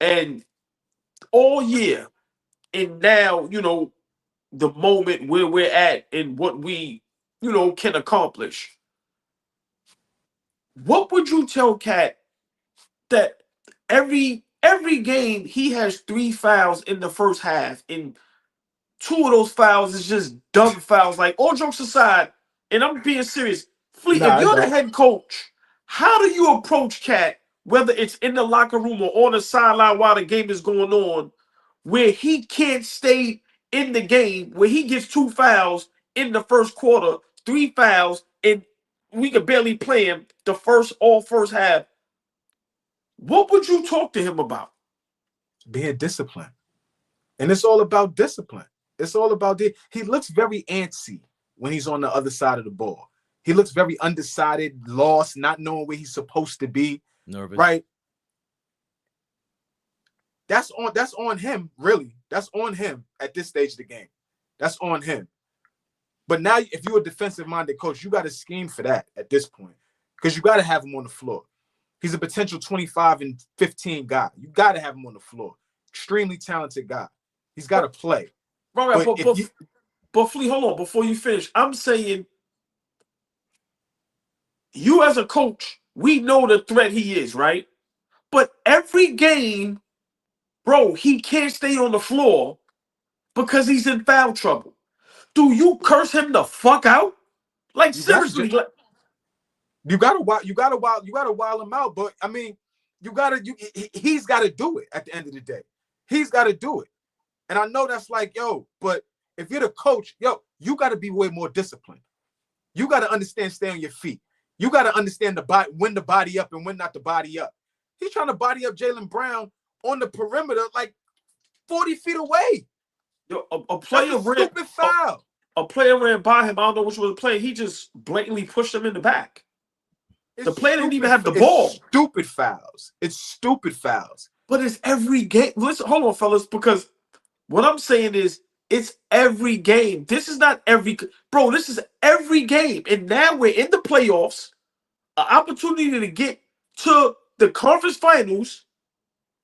And all year, and now, the moment where we're at and what we, can accomplish. What would you tell Cat that every game he has 3 fouls in the first half, and 2 of those fouls is just dumb fouls? Like, all jokes aside, and I'm being serious, Flea, if you're the head coach, how do you approach Cat, whether it's in the locker room or on the sideline while the game is going on, where he can't stay in the game, where he gets 2 fouls in the first quarter, 3 fouls, and we could barely play him the first half? What would you talk to him about? Being disciplined. And it's all about discipline. It's all about it. He looks very antsy when he's on the other side of the ball. He looks very undecided, lost, not knowing where he's supposed to be. Nervous. Right? That's on him, really. That's on him at this stage of the game. That's on him. But now, if you're a defensive-minded coach, you got to scheme for that at this point because you got to have him on the floor. He's a potential 25 and 15 guy. You got to have him on the floor. Extremely talented guy. He's got to play. Right, but Flea, hold on. Before you finish, I'm saying you as a coach, we know the threat he is, right? But every game, bro, he can't stay on the floor because he's in foul trouble. Do you curse him the fuck out? Like, seriously. You gotta wild him out, but I mean, he's gotta do it at the end of the day. He's gotta do it. And I know that's like, but if you're the coach, you gotta be way more disciplined. You gotta understand stay on your feet. You gotta understand when to body up and when not to body up. He's trying to body up Jaylen Brown on the perimeter, like 40 feet away. Yo, a player ran, stupid foul. A player ran by him. I don't know which was the play. He just blatantly pushed him in the back. The player didn't even have the ball. Stupid fouls. It's stupid fouls. But it's every game. Listen, hold on, fellas, because what I'm saying is it's every game. This is not every bro. This is every game, and now we're in the playoffs. An opportunity to get to the conference finals,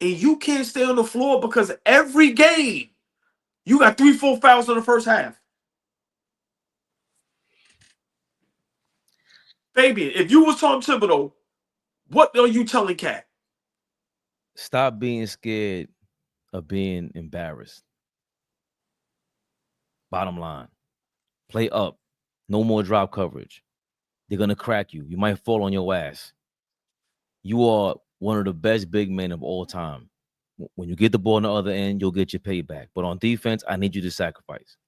and you can't stay on the floor because every game you got 3-4 fouls in the first half. Fabian, if you was Tom Thibodeau, what are you telling Cat? Stop being scared of being embarrassed. Bottom line. Play up. No more drop coverage. They're going to crack you. You might fall on your ass. You are one of the best big men of all time. When you get the ball on the other end, you'll get your payback. But on defense, I need you to sacrifice.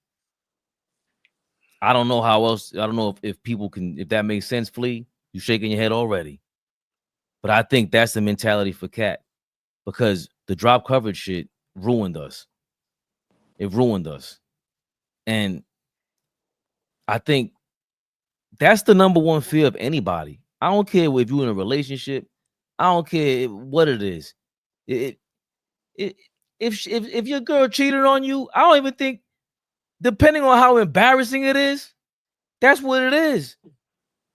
I don't know how else. I don't know if people can, if that makes sense, Flea. You shaking your head already. But I think that's the mentality for Cat because the drop coverage shit ruined us. It ruined us. And I think that's the number one fear of anybody. I don't care if you're in a relationship. I don't care what it is. If your girl cheated on you, I don't even think, depending on how embarrassing it is, that's what it is.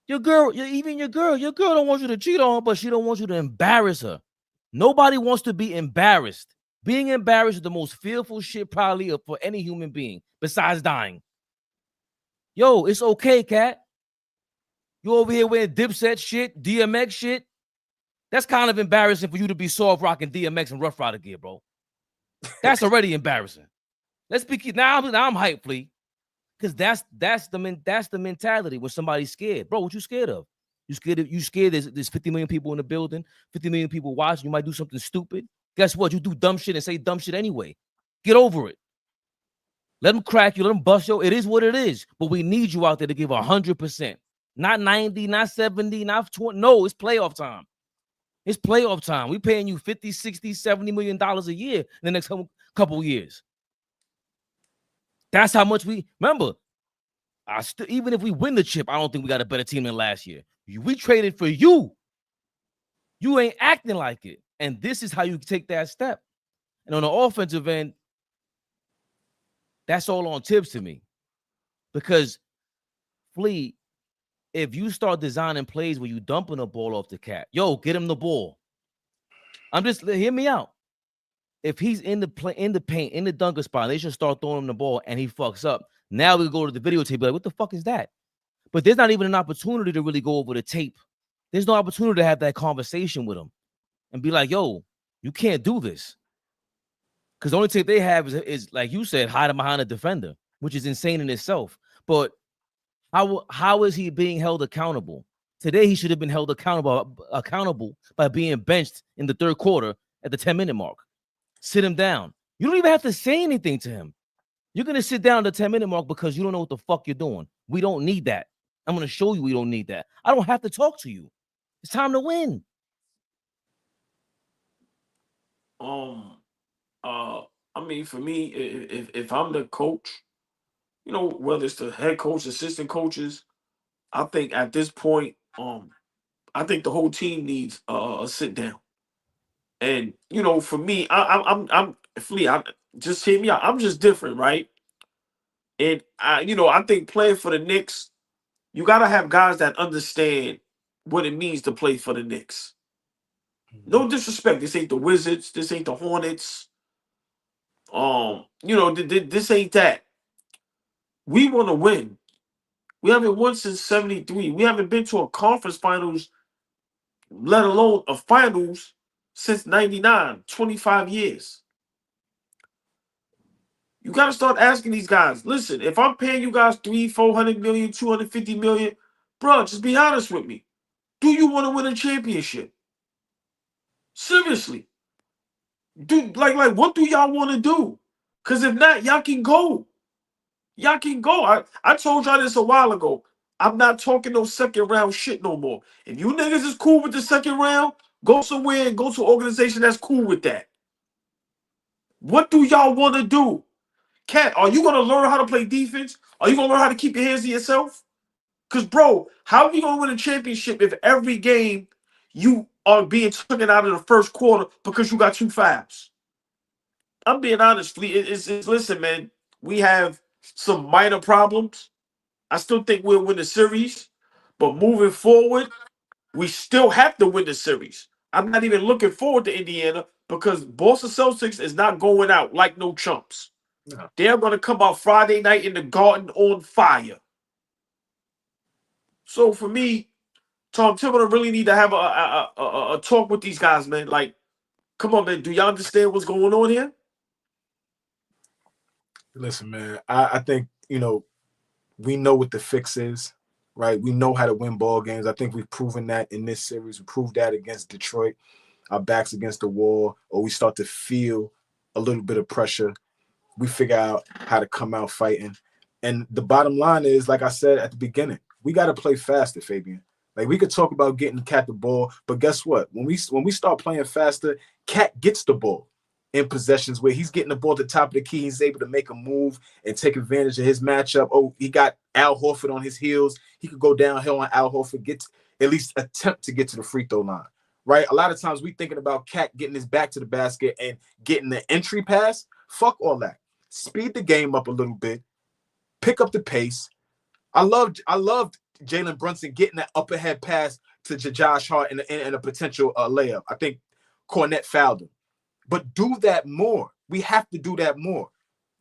Your girl don't want you to cheat on her, but she don't want you to embarrass her. Nobody wants to be embarrassed. Being embarrassed is the most fearful shit probably for any human being besides dying. Yo, it's okay, Cat. You over here wearing Dipset shit, DMX shit. That's kind of embarrassing for you to be soft rocking DMX and Rough Rider gear, bro. That's already embarrassing. Let's be now I'm hyped, Flea. Because that's the mentality when somebody's scared. Bro, what you scared of? You scared there's 50 million people in the building, 50 million people watching, you might do something stupid. Guess what? You do dumb shit and say dumb shit anyway. Get over it. Let them crack you, let them bust you. It is what it is. But we need you out there to give 100%. Not 90, not 70, not 20. No, it's playoff time. It's playoff time. We paying you 50, 60, $70 million a year in the next couple years. That's how much we remember. Even if we win the chip, I don't think we got a better team than last year. We traded for you. You ain't acting like it. And this is how you take that step. And on the offensive end, that's all on Tibbs to me. Because, Flea, if you start designing plays where you dumping the ball off the cat, yo, get him the ball. Hear me out. If he's in the paint, in the dunker spot, they should start throwing him the ball and he fucks up. Now we go to the videotape, like, what the fuck is that? But there's not even an opportunity to really go over the tape. There's no opportunity to have that conversation with him and be like, yo, you can't do this. Because the only tape they have is, like you said, hiding behind a defender, which is insane in itself. But how is he being held accountable? Today, he should have been held accountable by being benched in the third quarter at the 10-minute mark. Sit him down. You don't even have to say anything to him. You're going to sit down at the 10-minute mark because you don't know what the fuck you're doing. We don't need that. I'm going to show you we don't need that. I don't have to talk to you. It's time to win. I mean, for me, if I'm the coach, you know, whether it's the head coach, assistant coaches, I think at this point, I think the whole team needs a sit down. And you know, for me, I'm Flea. Just hear me out. I'm just different, right? And I think playing for the Knicks, you gotta have guys that understand what it means to play for the Knicks. No disrespect. This ain't the Wizards. This ain't the Hornets. This ain't that. We want to win. We haven't won since '73. We haven't been to a conference finals, let alone a finals, since '99. 25 years. You got to start asking these guys. Listen, if I'm paying you guys $300-400 million, $250 million, bro, just be honest with me. Do you want to win a championship? Seriously. Dude, like what do y'all want to do? Because if not, y'all can go. Y'all can go. I told y'all this a while ago. I'm not talking no second round shit no more. If you niggas is cool with the second round, go somewhere and go to an organization that's cool with that. What do y'all want to do? Cat, are you going to learn how to play defense? Are you going to learn how to keep your hands to yourself? Because, bro, how are you going to win a championship if every game you are being taken out of the first quarter because you got 2 fouls? I'm being honest, listen, man, we have some minor problems. I still think we'll win the series, but moving forward, we still have to win the series. I'm not even looking forward to Indiana because Boston Celtics is not going out like no chumps. No. They're going to come out Friday night in the Garden on fire. So for me, Tom Thibodeau really need to have a talk with these guys, man. Like, come on, man. Do y'all understand what's going on here? Listen, man, I think, we know what the fix is, right? We know how to win ball games. I think we've proven that in this series. We proved that against Detroit. Our backs against the wall, or we start to feel a little bit of pressure. We figure out how to come out fighting. And the bottom line is, like I said at the beginning, we got to play faster, Fabian. Like, we could talk about getting Cat the ball, but guess what? When we start playing faster, Cat gets the ball in possessions where he's getting the ball at the top of the key. He's able to make a move and take advantage of his matchup. Oh, he got Al Horford on his heels. He could go downhill on Al Horford, at least attempt to get to the free throw line, right? A lot of times we thinking about Cat getting his back to the basket and getting the entry pass. Fuck all that. Speed the game up a little bit. Pick up the pace. I loved Jalen Brunson getting that upper head pass to Josh Hart in a potential layup. I think Cornette fouled him. But do that more. We have to do that more.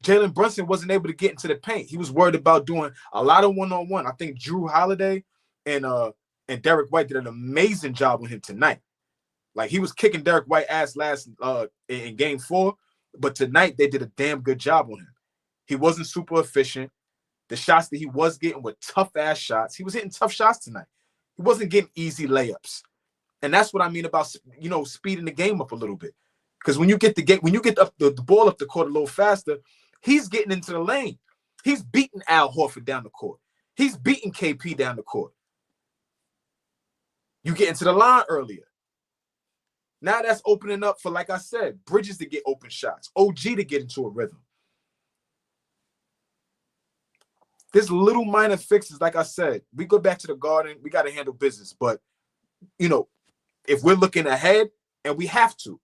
Jalen Brunson wasn't able to get into the paint. He was worried about doing a lot of one-on-one. I think Drew Holiday and Derek White did an amazing job with him tonight. Like, he was kicking Derek White ass last in game 4, but tonight they did a damn good job on him. He wasn't super efficient. The shots that he was getting were tough-ass shots. He was hitting tough shots tonight. He wasn't getting easy layups. And that's what I mean about, speeding the game up a little bit. Because when you get the ball up the court a little faster, he's getting into the lane. He's beating Al Horford down the court. He's beating KP down the court. You get into the line earlier. Now that's opening up for, like I said, Bridges to get open shots, OG to get into a rhythm. There's little minor fixes, like I said. We go back to the Garden, we got to handle business. But, you know, if we're looking ahead, and we have to,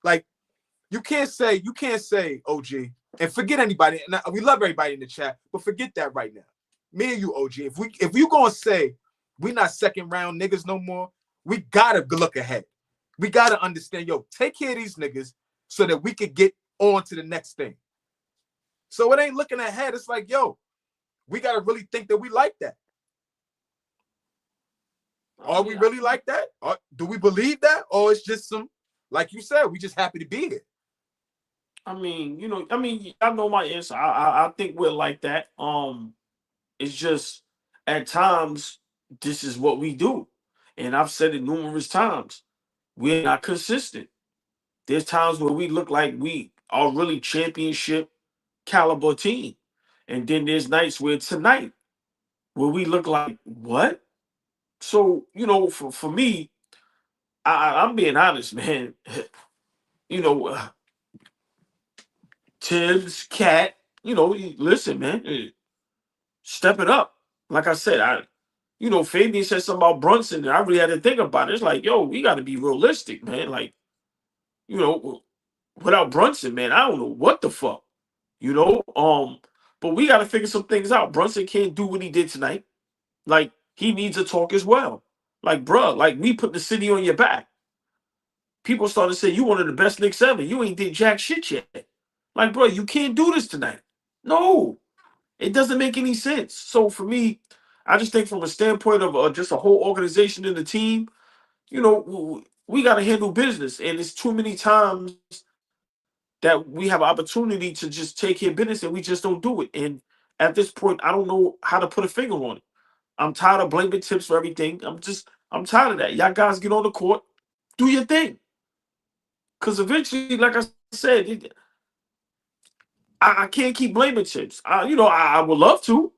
like, you can't say, OG, and forget anybody. Now, we love everybody in the chat, but forget that right now. Me and you, OG, if you gonna say we not second round niggas no more, we gotta look ahead. We gotta understand, yo, take care of these niggas so that we could get on to the next thing. So it ain't looking ahead. It's like, yo, we gotta really think that we like that. Are we really like that? Or do we believe that? Or it's just some, like you said, we just happy to be here. I mean, I know my answer. I think we're like that. It's just at times this is what we do, and I've said it numerous times. We're not consistent. There's times where we look like we are really championship caliber team, and then there's nights where tonight where we look like what? So for me, I'm being honest, man. Tibbs, Cat, listen, man, step it up. Like I said, Fabian said something about Brunson, and I really had to think about it. It's like, yo, we got to be realistic, man. Like, without Brunson, man, I don't know what the fuck, But we got to figure some things out. Brunson can't do what he did tonight. Like, he needs a talk as well. Like, bruh, like, we put the city on your back. People started to say, you one of the best Knicks ever. You ain't did jack shit yet. Like, bro, you can't do this tonight. No, it doesn't make any sense. So for me, I just think from a standpoint of just a whole organization and the team, we got to handle business. And it's too many times that we have an opportunity to just take care of business and we just don't do it. And at this point, I don't know how to put a finger on it. I'm tired of blaming Tips for everything. I'm tired of that. Y'all guys get on the court, do your thing. Because eventually, like I said, I can't keep blaming Tips. I would love to.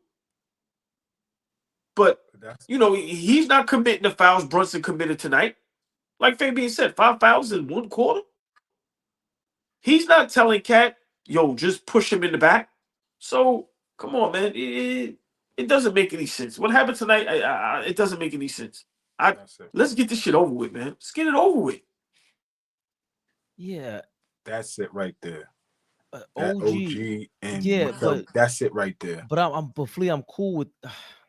But, he's not committing the fouls Brunson committed tonight. Like Fabian said, 5 fouls in 1 quarter. He's not telling Cat, yo, just push him in the back. So, come on, man. It doesn't make any sense. What happened tonight, it doesn't make any sense. Let's get this shit over with, man. Let's get it over with. Yeah. That's it right there. OG and yeah, but that's it right there. But Flea, I'm cool with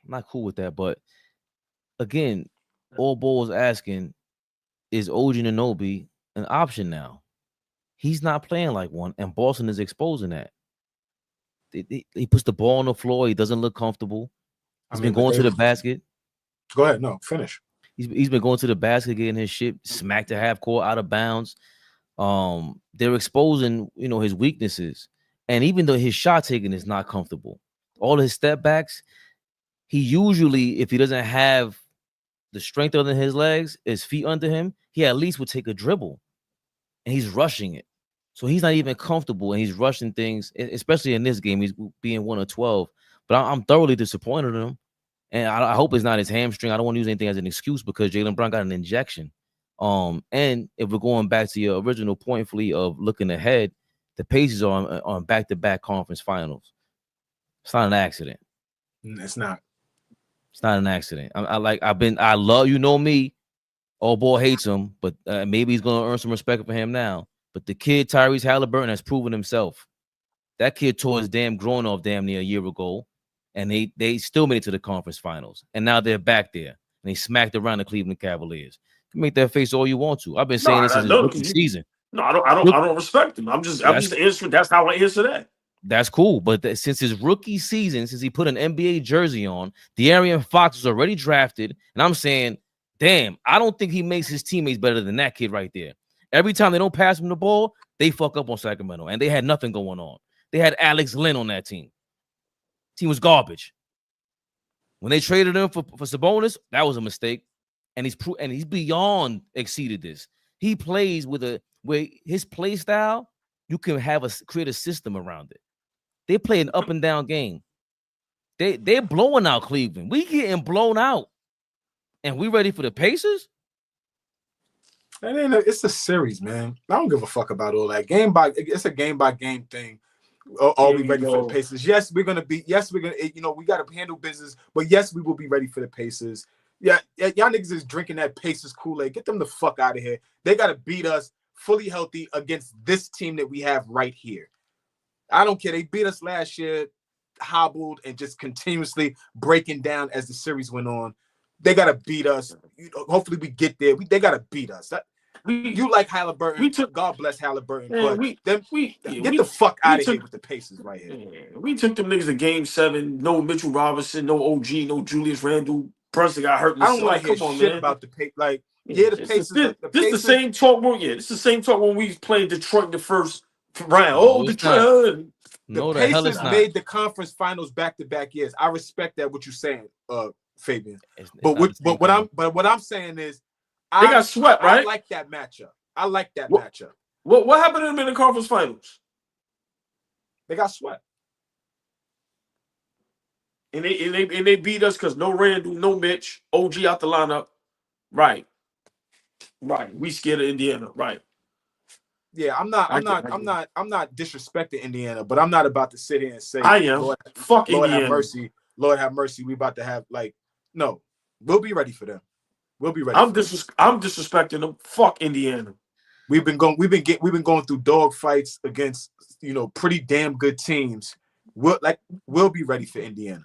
not cool with that, but again, AllBall was asking, is OG Anunoby an option now? He's not playing like one, and Boston is exposing that. He puts the ball on the floor. He doesn't look comfortable. He's been going to the basket. Go ahead. No, finish. He's been going to the basket, getting his shit smacked to half court, out of bounds. They're exposing, his weaknesses. And even though his shot taking is not comfortable, all his step backs, he usually, if he doesn't have the strength under his legs, his feet under him, he at least would take a dribble. And he's rushing it. So he's not even comfortable, and he's rushing things, especially in this game. He's being 1 of 12. But I'm thoroughly disappointed in him. And I hope it's not his hamstring. I don't want to use anything as an excuse because Jaylen Brown got an injection. And if we're going back to your original point, Flea, of looking ahead, the Pacers are on back-to-back conference finals. It's not an accident. It's not. It's not an accident. I love, me. AllBall hates him, but maybe he's going to earn some respect for him now. But the kid, Tyrese Halliburton, has proven himself. That kid tore his damn groin off damn near a year ago, and they still made it to the conference finals. And now they're back there, and they smacked around the Cleveland Cavaliers. You can make that face all you want to. I've been saying this since his rookie season. No, I don't respect him. I'm just answering. That's how I answer that. That's cool. But since his rookie season, since he put an NBA jersey on, De'Aaron Fox was already drafted. And I'm saying, damn, I don't think he makes his teammates better than that kid right there. Every time they don't pass him the ball, they fuck up on Sacramento. And they had nothing going on. They had Alex Lynn on that team. Team was garbage. When they traded him for Sabonis, that was a mistake. And he's beyond exceeded this. He plays where his play style, you can create a system around it. They play an up and down game. They're blowing out Cleveland. We getting blown out. And we ready for the Pacers? It's a series, man. I don't give a fuck about all that. It's a game by game thing. Are we ready for the Pacers? Yes, we're gonna be. Yes, we're gonna. We got to handle business. But yes, we will be ready for the Pacers. Yeah, y'all niggas is drinking that Pacers Kool-Aid. Get them the fuck out of here. They got to beat us fully healthy against this team that we have right here. I don't care. They beat us last year, hobbled and just continuously breaking down as the series went on. They got to beat us. Hopefully we get there. They got to beat us. You like Halliburton. God bless Halliburton. But get the fuck out of here with the Pacers right here. We took them niggas to game 7. No Mitchell Robinson, no OG, no Julius Randle. Person got hurt. I don't want to hear shit about the Pacers. Like, the Pacers. This is the same talk. It's the same talk when we played Detroit in the first round. Detroit. The Pacers made the conference finals back-to-back years. I respect that. What you're saying, Fabian. What I'm saying is, they got swept, right? I like that matchup. Matchup. What happened to them in the conference finals? They got swept. And they beat us because no Randall, no Mitch, OG out the lineup. Right. We scared of Indiana. Right. Yeah, I'm not disrespecting Indiana, but I'm not about to sit here and say I am. Fuck Lord Indiana. Have mercy. Lord have mercy. We about to have no. We'll be ready for them. We'll be ready. I'm disrespecting them. Fuck Indiana. We've been going through dog fights against pretty damn good teams. We'll be ready for Indiana.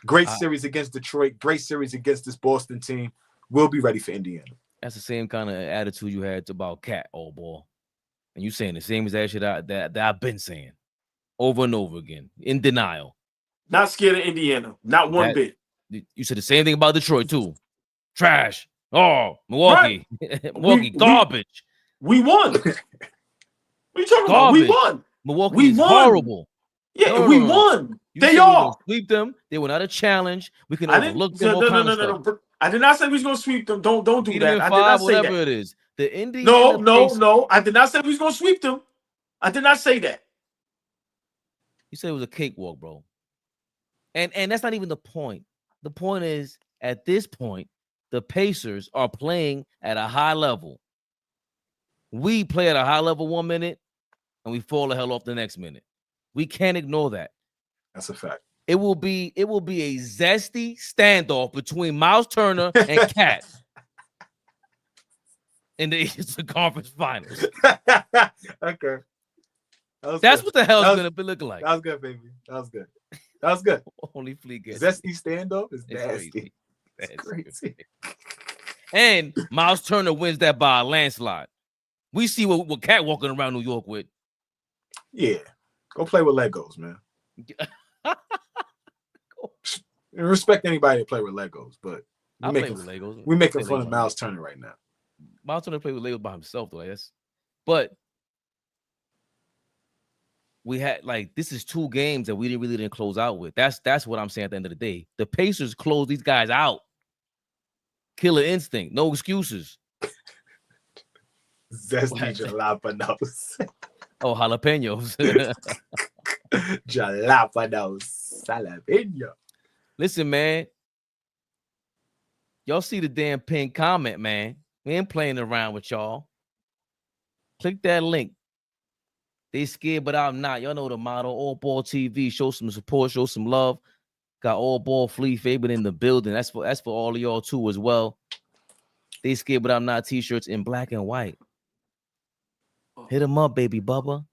Great series against Detroit. Great series against this Boston team. We'll be ready for Indiana. That's the same kind of attitude you had about Cat, AllBall. And you saying the same as that shit that I've been saying over and over again in denial. Not scared of Indiana. Not one bit. You said the same thing about Detroit too. Trash. Oh, Milwaukee. Right. Milwaukee, garbage. We won. What are you talking about? We won. Milwaukee is horrible. Yeah, we won. They are. Sweep them. They were not a challenge. We can overlook them. No. I did not say we was going to sweep them. Don't do that. I did not say whatever that. It is. The Indiana No. I did not say we was going to sweep them. I did not say that. You said it was a cakewalk, bro. And that's not even the point. The point is, at this point, the Pacers are playing at a high level. We play at a high level 1 minute, and we fall the hell off the next minute. We can't ignore that. That's a fact. It will be a zesty standoff between Miles Turner and Cat in the Eastern Conference Finals. Okay. That's what the hell is going to be looking like. That was good, baby. That was good. Only Fleet gets zesty standoff is nasty. It's crazy. And Miles Turner wins that by a landslide. We see what Cat walking around New York with. Yeah. Go play with Legos, man. Respect anybody that play with Legos, but we're making fun of Miles Turner right now. Miles Turner played with Legos by himself, though. But we had this is 2 games that we really didn't close out with. That's what I'm saying at the end of the day. The Pacers closed these guys out. Killer instinct, no excuses. Zesty jalapenos. Oh, jalapenos. Jalapeno. Listen, man. Y'all see the damn pinned comment, man. We ain't playing around with y'all. Click that link. They scared, but I'm not. Y'all know the motto. AllBall TV. Show some support. Show some love. Got AllBall Flea Fabian in the building. That's for all of y'all too as well. They scared, but I'm not. T-shirts in black and white. Hit them up, baby Bubba.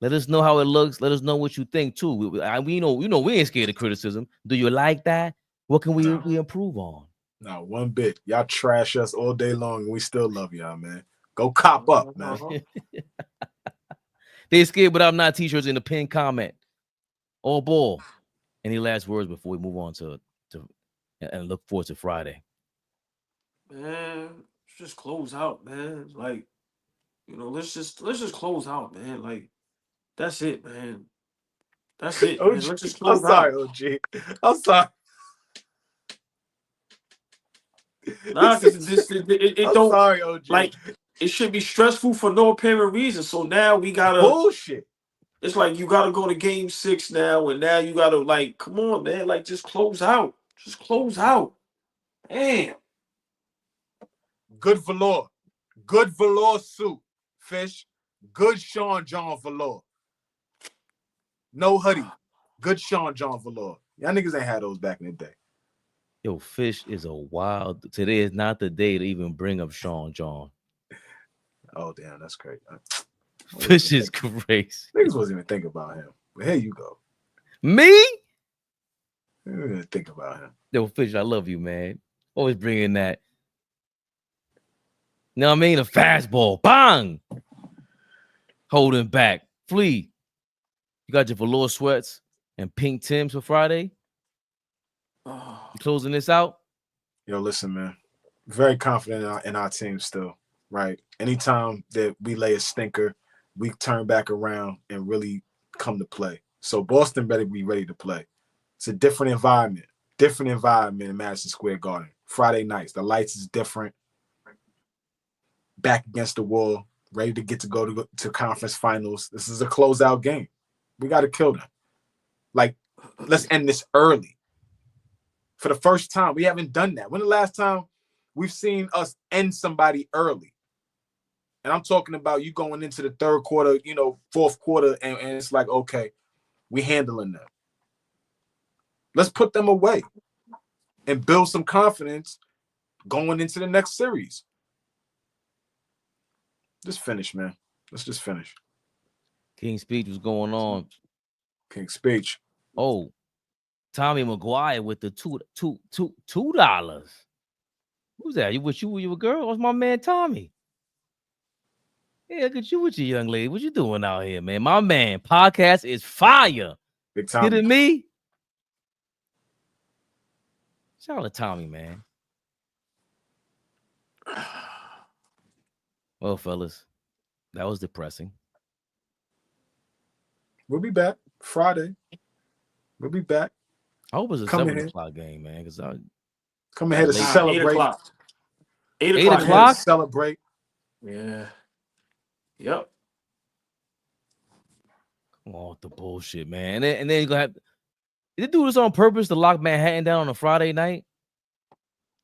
Let us know how it looks. Let us know what you think too. We know we ain't scared of criticism. Do you like that? What can we improve on? No, one bit. Y'all trash us all day long, and we still love y'all, man. Go cop up, man. They scared, but I'm not. T-shirts in the pinned comment. AllBall. Any last words before we move on to and look forward to Friday? Man, just close out, man. Let's just close out, man. That's it, man. That's it. OG, man. Let's just close I'm sorry, OG. I'm sorry. Nah, it don't. Sorry, OG. It should be stressful for no apparent reason. So now we gotta bullshit. It's you gotta go to game 6 now, and now you gotta come on, man. Just close out. Just close out. Damn. Good velour. Good velour suit. Fish. Good Sean John velour. No hoodie. Good Sean John velour. Y'all niggas ain't had those back in the day. Yo, Fish is a wild. Today is not the day to even bring up Sean John. Oh, damn, that's great. Fish is crazy. Niggas wasn't even thinking about him. But here you go. Me? I didn't even think about him. Yo, Fish, I love you, man. Always bringing that. You know what I mean? A fastball. Bang! Holding back. Flea. You got your velour sweats and pink Timbs for Friday? You closing this out? Yo, listen, man. Very confident in our team still, right? Anytime that we lay a stinker, we turn back around and really come to play. So Boston better be ready to play. It's a different environment in Madison Square Garden. Friday nights, the lights is different. Back against the wall, ready to get to go to conference finals. This is a closeout game. We got to kill them. Like, let's end this early. For the first time, we haven't done that. When the last time we've seen us end somebody early? And I'm talking about you going into the third quarter, fourth quarter, and it's like, okay, we handling them. Let's put them away and build some confidence going into the next series. Just finish, man. Let's just finish. King's Speech was going on. King's Speech. Oh, Tommy McGuire with the $2. Who's that? You with you a girl? What's my man Tommy? Yeah, look at you with your young lady. What you doing out here, man? My man, podcast is fire. Big Tommy. Kidding me? Shout out to Tommy, man. Well, fellas, that was depressing. We'll be back Friday. We'll be back. I hope it's a 7 o'clock game, man. Because I come ahead to celebrate. 8 o'clock? Celebrate. Yeah. Yep. Come on with the bullshit, man. And then you're gonna have. Did they do this on purpose to lock Manhattan down on a Friday night?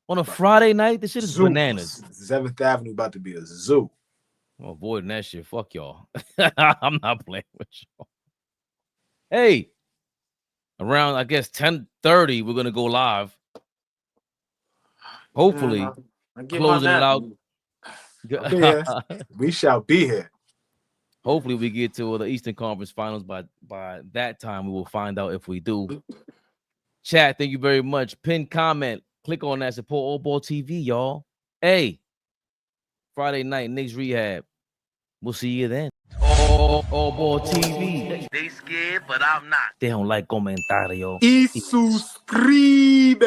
On a Friday night? This shit is bananas. 7th Avenue about to be a zoo. I'm avoiding that shit. Fuck y'all. I'm not playing with y'all. Hey, around, I guess, 10:30, we're going to go live. Hopefully, closing it out. We shall be here. Hopefully, we get to the Eastern Conference Finals. By that time, we will find out if we do. Chat, thank you very much. Pin comment. Click on that. Support AllBall TV, y'all. Hey, Friday night, Knicks Rehab. We'll see you then. AllBall TV. They scared, but I'm not. They don't like comentario. Y suscribe.